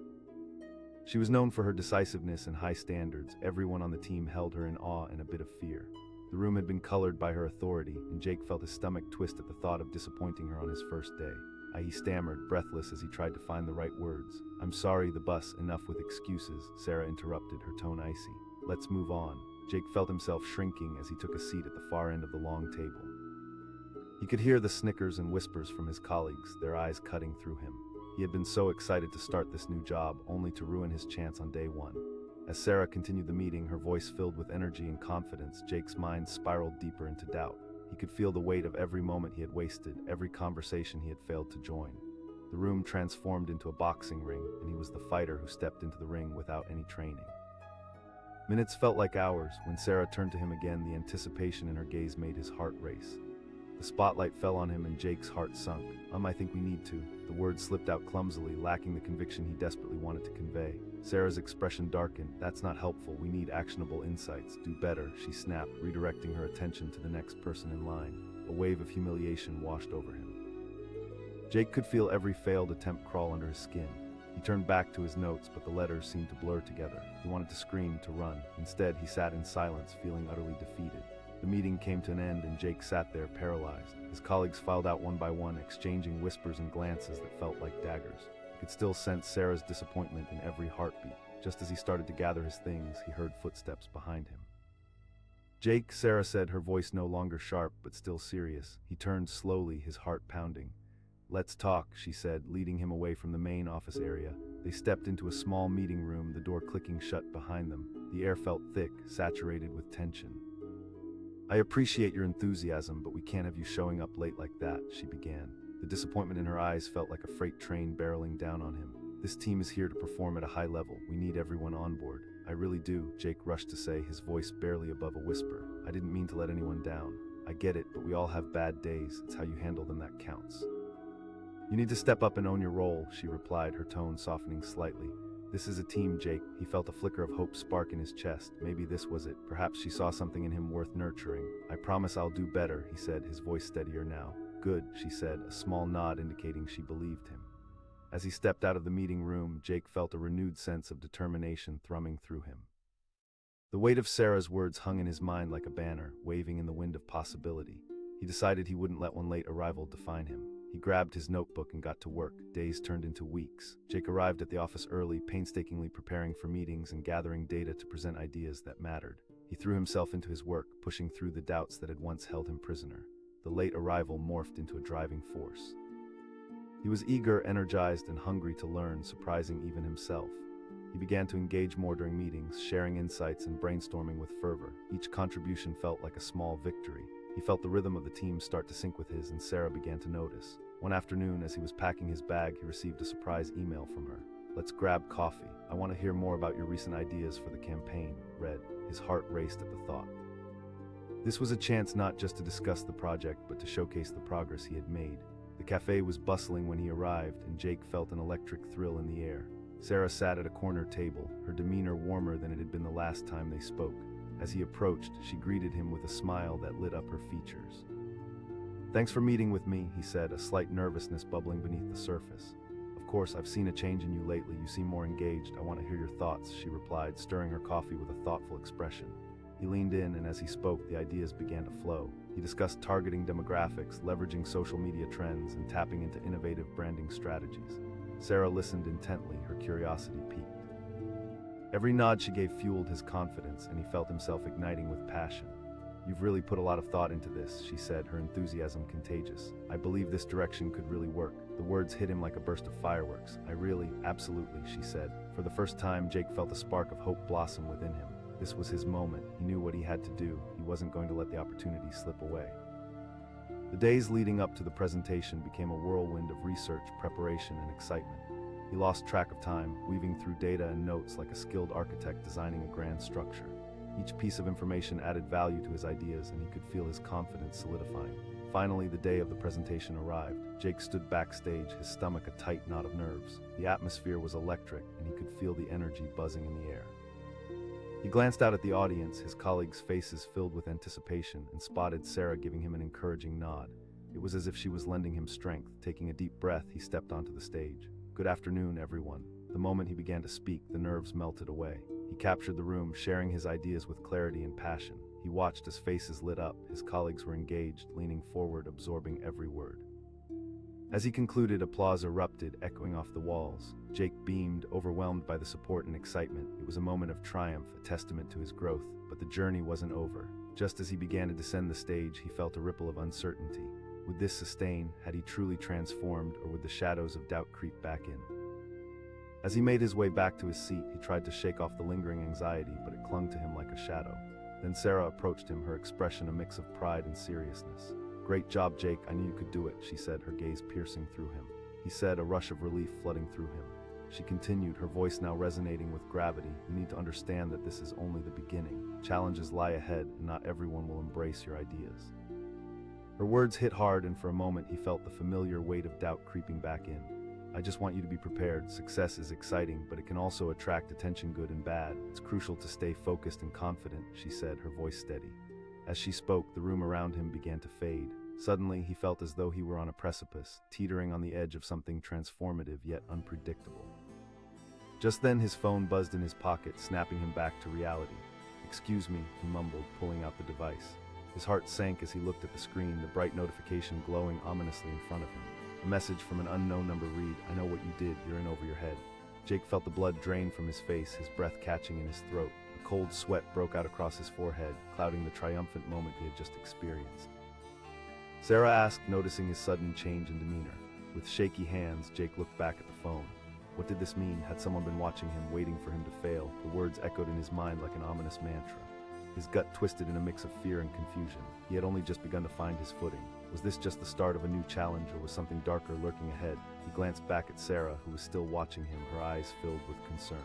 She was known for her decisiveness and high standards. Everyone on the team held her in awe and a bit of fear. The room had been colored by her authority, and Jake felt his stomach twist at the thought of disappointing her on his first day. He stammered, breathless as he tried to find the right words. "I'm sorry, the bus, enough with excuses," Sarah interrupted, her tone icy. "Let's move on." Jake felt himself shrinking as he took a seat at the far end of the long table. He could hear the snickers and whispers from his colleagues, their eyes cutting through him. He had been so excited to start this new job, only to ruin his chance on day one. As Sarah continued the meeting, her voice filled with energy and confidence, Jake's mind spiraled deeper into doubt. He could feel the weight of every moment he had wasted, every conversation he had failed to join. The room transformed into a boxing ring, and he was the fighter who stepped into the ring without any training. Minutes felt like hours. When Sarah turned to him again, the anticipation in her gaze made his heart race. The spotlight fell on him and Jake's heart sunk. I think we need to." The words slipped out clumsily, lacking the conviction he desperately wanted to convey. Sarah's expression darkened. "That's not helpful. We need actionable insights. Do better," she snapped, redirecting her attention to the next person in line. A wave of humiliation washed over him. Jake could feel every failed attempt crawl under his skin. He turned back to his notes, but the letters seemed to blur together. He wanted to scream, to run. Instead, he sat in silence, feeling utterly defeated. The meeting came to an end and Jake sat there paralyzed. His colleagues filed out one by one, exchanging whispers and glances that felt like daggers. He could still sense Sarah's disappointment in every heartbeat. Just as he started to gather his things, he heard footsteps behind him. "Jake," Sarah said, her voice no longer sharp but still serious. He turned slowly, his heart pounding. "Let's talk," she said, leading him away from the main office area. They stepped into a small meeting room, the door clicking shut behind them. The air felt thick, saturated with tension. "I appreciate your enthusiasm, but we can't have you showing up late like that," she began. The disappointment in her eyes felt like a freight train barreling down on him. "This team is here to perform at a high level. We need everyone on board." "I really do," Jake rushed to say, his voice barely above a whisper. "I didn't mean to let anyone down. I get it, but we all have bad days. It's how you handle them that counts." "You need to step up and own your role," she replied, her tone softening slightly. "This is a team, Jake." He felt a flicker of hope spark in his chest. Maybe this was it. Perhaps she saw something in him worth nurturing. "I promise I'll do better," he said, his voice steadier now. "Good," she said, a small nod indicating she believed him. As he stepped out of the meeting room, Jake felt a renewed sense of determination thrumming through him. The weight of Sarah's words hung in his mind like a banner, waving in the wind of possibility. He decided he wouldn't let one late arrival define him. He grabbed his notebook and got to work. Days turned into weeks. Jake arrived at the office early, painstakingly preparing for meetings and gathering data to present ideas that mattered. He threw himself into his work, pushing through the doubts that had once held him prisoner. The late arrival morphed into a driving force. He was eager, energized, and hungry to learn, surprising even himself. He began to engage more during meetings, sharing insights and brainstorming with fervor. Each contribution felt like a small victory. He felt the rhythm of the team start to sync with his, and Sarah began to notice. One afternoon, as he was packing his bag, he received a surprise email from her. "Let's grab coffee. I want to hear more about your recent ideas for the campaign," read. His heart raced at the thought. This was a chance not just to discuss the project, but to showcase the progress he had made. The cafe was bustling when he arrived, and Jake felt an electric thrill in the air. Sarah sat at a corner table, her demeanor warmer than it had been the last time they spoke. As he approached, she greeted him with a smile that lit up her features. "Thanks for meeting with me," he said, a slight nervousness bubbling beneath the surface. "Of course, I've seen a change in you lately. You seem more engaged. I want to hear your thoughts," she replied, stirring her coffee with a thoughtful expression. He leaned in, and as he spoke, the ideas began to flow. He discussed targeting demographics, leveraging social media trends, and tapping into innovative branding strategies. Sarah listened intently, her curiosity piqued. Every nod she gave fueled his confidence, and he felt himself igniting with passion. "You've really put a lot of thought into this," she said, her enthusiasm contagious. "I believe this direction could really work." The words hit him like a burst of fireworks. Absolutely," she said. For the first time, Jake felt a spark of hope blossom within him. This was his moment. He knew what he had to do. He wasn't going to let the opportunity slip away. The days leading up to the presentation became a whirlwind of research, preparation, and excitement. He lost track of time, weaving through data and notes like a skilled architect designing a grand structure. Each piece of information added value to his ideas, and he could feel his confidence solidifying. Finally, the day of the presentation arrived. Jake stood backstage, his stomach a tight knot of nerves. The atmosphere was electric, and he could feel the energy buzzing in the air. He glanced out at the audience, his colleagues' faces filled with anticipation, and spotted Sarah giving him an encouraging nod. It was as if she was lending him strength. Taking a deep breath, he stepped onto the stage. "Good afternoon, everyone." The moment he began to speak, the nerves melted away. He captured the room, sharing his ideas with clarity and passion. He watched as faces lit up, his colleagues were engaged, leaning forward, absorbing every word. As he concluded, applause erupted, echoing off the walls. Jake beamed, overwhelmed by the support and excitement. It was a moment of triumph, a testament to his growth. But the journey wasn't over. Just as he began to descend the stage, he felt a ripple of uncertainty. Would this sustain? Had he truly transformed, or would the shadows of doubt creep back in? As he made his way back to his seat, he tried to shake off the lingering anxiety, but it clung to him like a shadow. Then Sarah approached him, her expression a mix of pride and seriousness. "Great job, Jake. I knew you could do it," she said, her gaze piercing through him. He said, a rush of relief flooding through him. She continued, her voice now resonating with gravity. "You need to understand that this is only the beginning. Challenges lie ahead, and not everyone will embrace your ideas." Her words hit hard, and for a moment he felt the familiar weight of doubt creeping back in. "I just want you to be prepared. Success is exciting, but it can also attract attention, good and bad. It's crucial to stay focused and confident," she said, her voice steady. As she spoke, the room around him began to fade. Suddenly, he felt as though he were on a precipice, teetering on the edge of something transformative yet unpredictable. Just then, his phone buzzed in his pocket, snapping him back to reality. "Excuse me," he mumbled, pulling out the device. His heart sank as he looked at the screen, the bright notification glowing ominously in front of him. A message from an unknown number read, "I know what you did, you're in over your head." Jake felt the blood drain from his face, his breath catching in his throat. A cold sweat broke out across his forehead, clouding the triumphant moment he had just experienced. Sarah asked, noticing his sudden change in demeanor. With shaky hands, Jake looked back at the phone. What did this mean? Had someone been watching him, waiting for him to fail? The words echoed in his mind like an ominous mantra. His gut twisted in a mix of fear and confusion. He had only just begun to find his footing. Was this just the start of a new challenge, or was something darker lurking ahead? He glanced back at Sarah, who was still watching him, her eyes filled with concern.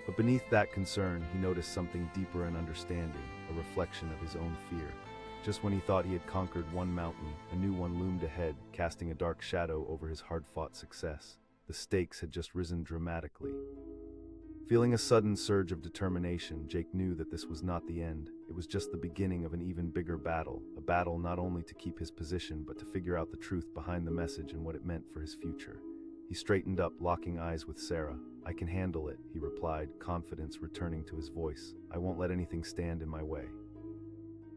But beneath that concern, he noticed something deeper and understanding, a reflection of his own fear. Just when he thought he had conquered one mountain, a new one loomed ahead, casting a dark shadow over his hard-fought success. The stakes had just risen dramatically. Feeling a sudden surge of determination, Jake knew that this was not the end. It was just the beginning of an even bigger battle, a battle not only to keep his position, but to figure out the truth behind the message and what it meant for his future. He straightened up, locking eyes with Sarah. "I can handle it," he replied, confidence returning to his voice. "I won't let anything stand in my way."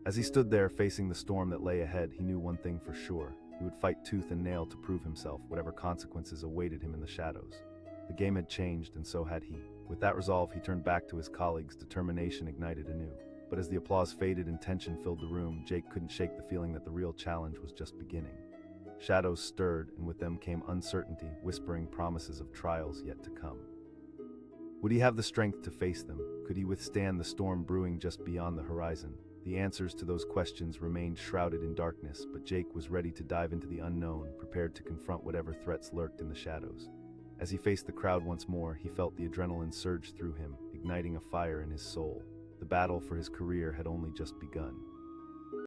As he stood there, facing the storm that lay ahead, he knew one thing for sure. He would fight tooth and nail to prove himself, whatever consequences awaited him in the shadows. The game had changed, and so had he. With that resolve, he turned back to his colleagues, determination ignited anew. But as the applause faded and tension filled the room, Jake couldn't shake the feeling that the real challenge was just beginning. Shadows stirred, and with them came uncertainty, whispering promises of trials yet to come. Would he have the strength to face them? Could he withstand the storm brewing just beyond the horizon? The answers to those questions remained shrouded in darkness, but Jake was ready to dive into the unknown, prepared to confront whatever threats lurked in the shadows. As he faced the crowd once more, he felt the adrenaline surge through him, igniting a fire in his soul. The battle for his career had only just begun.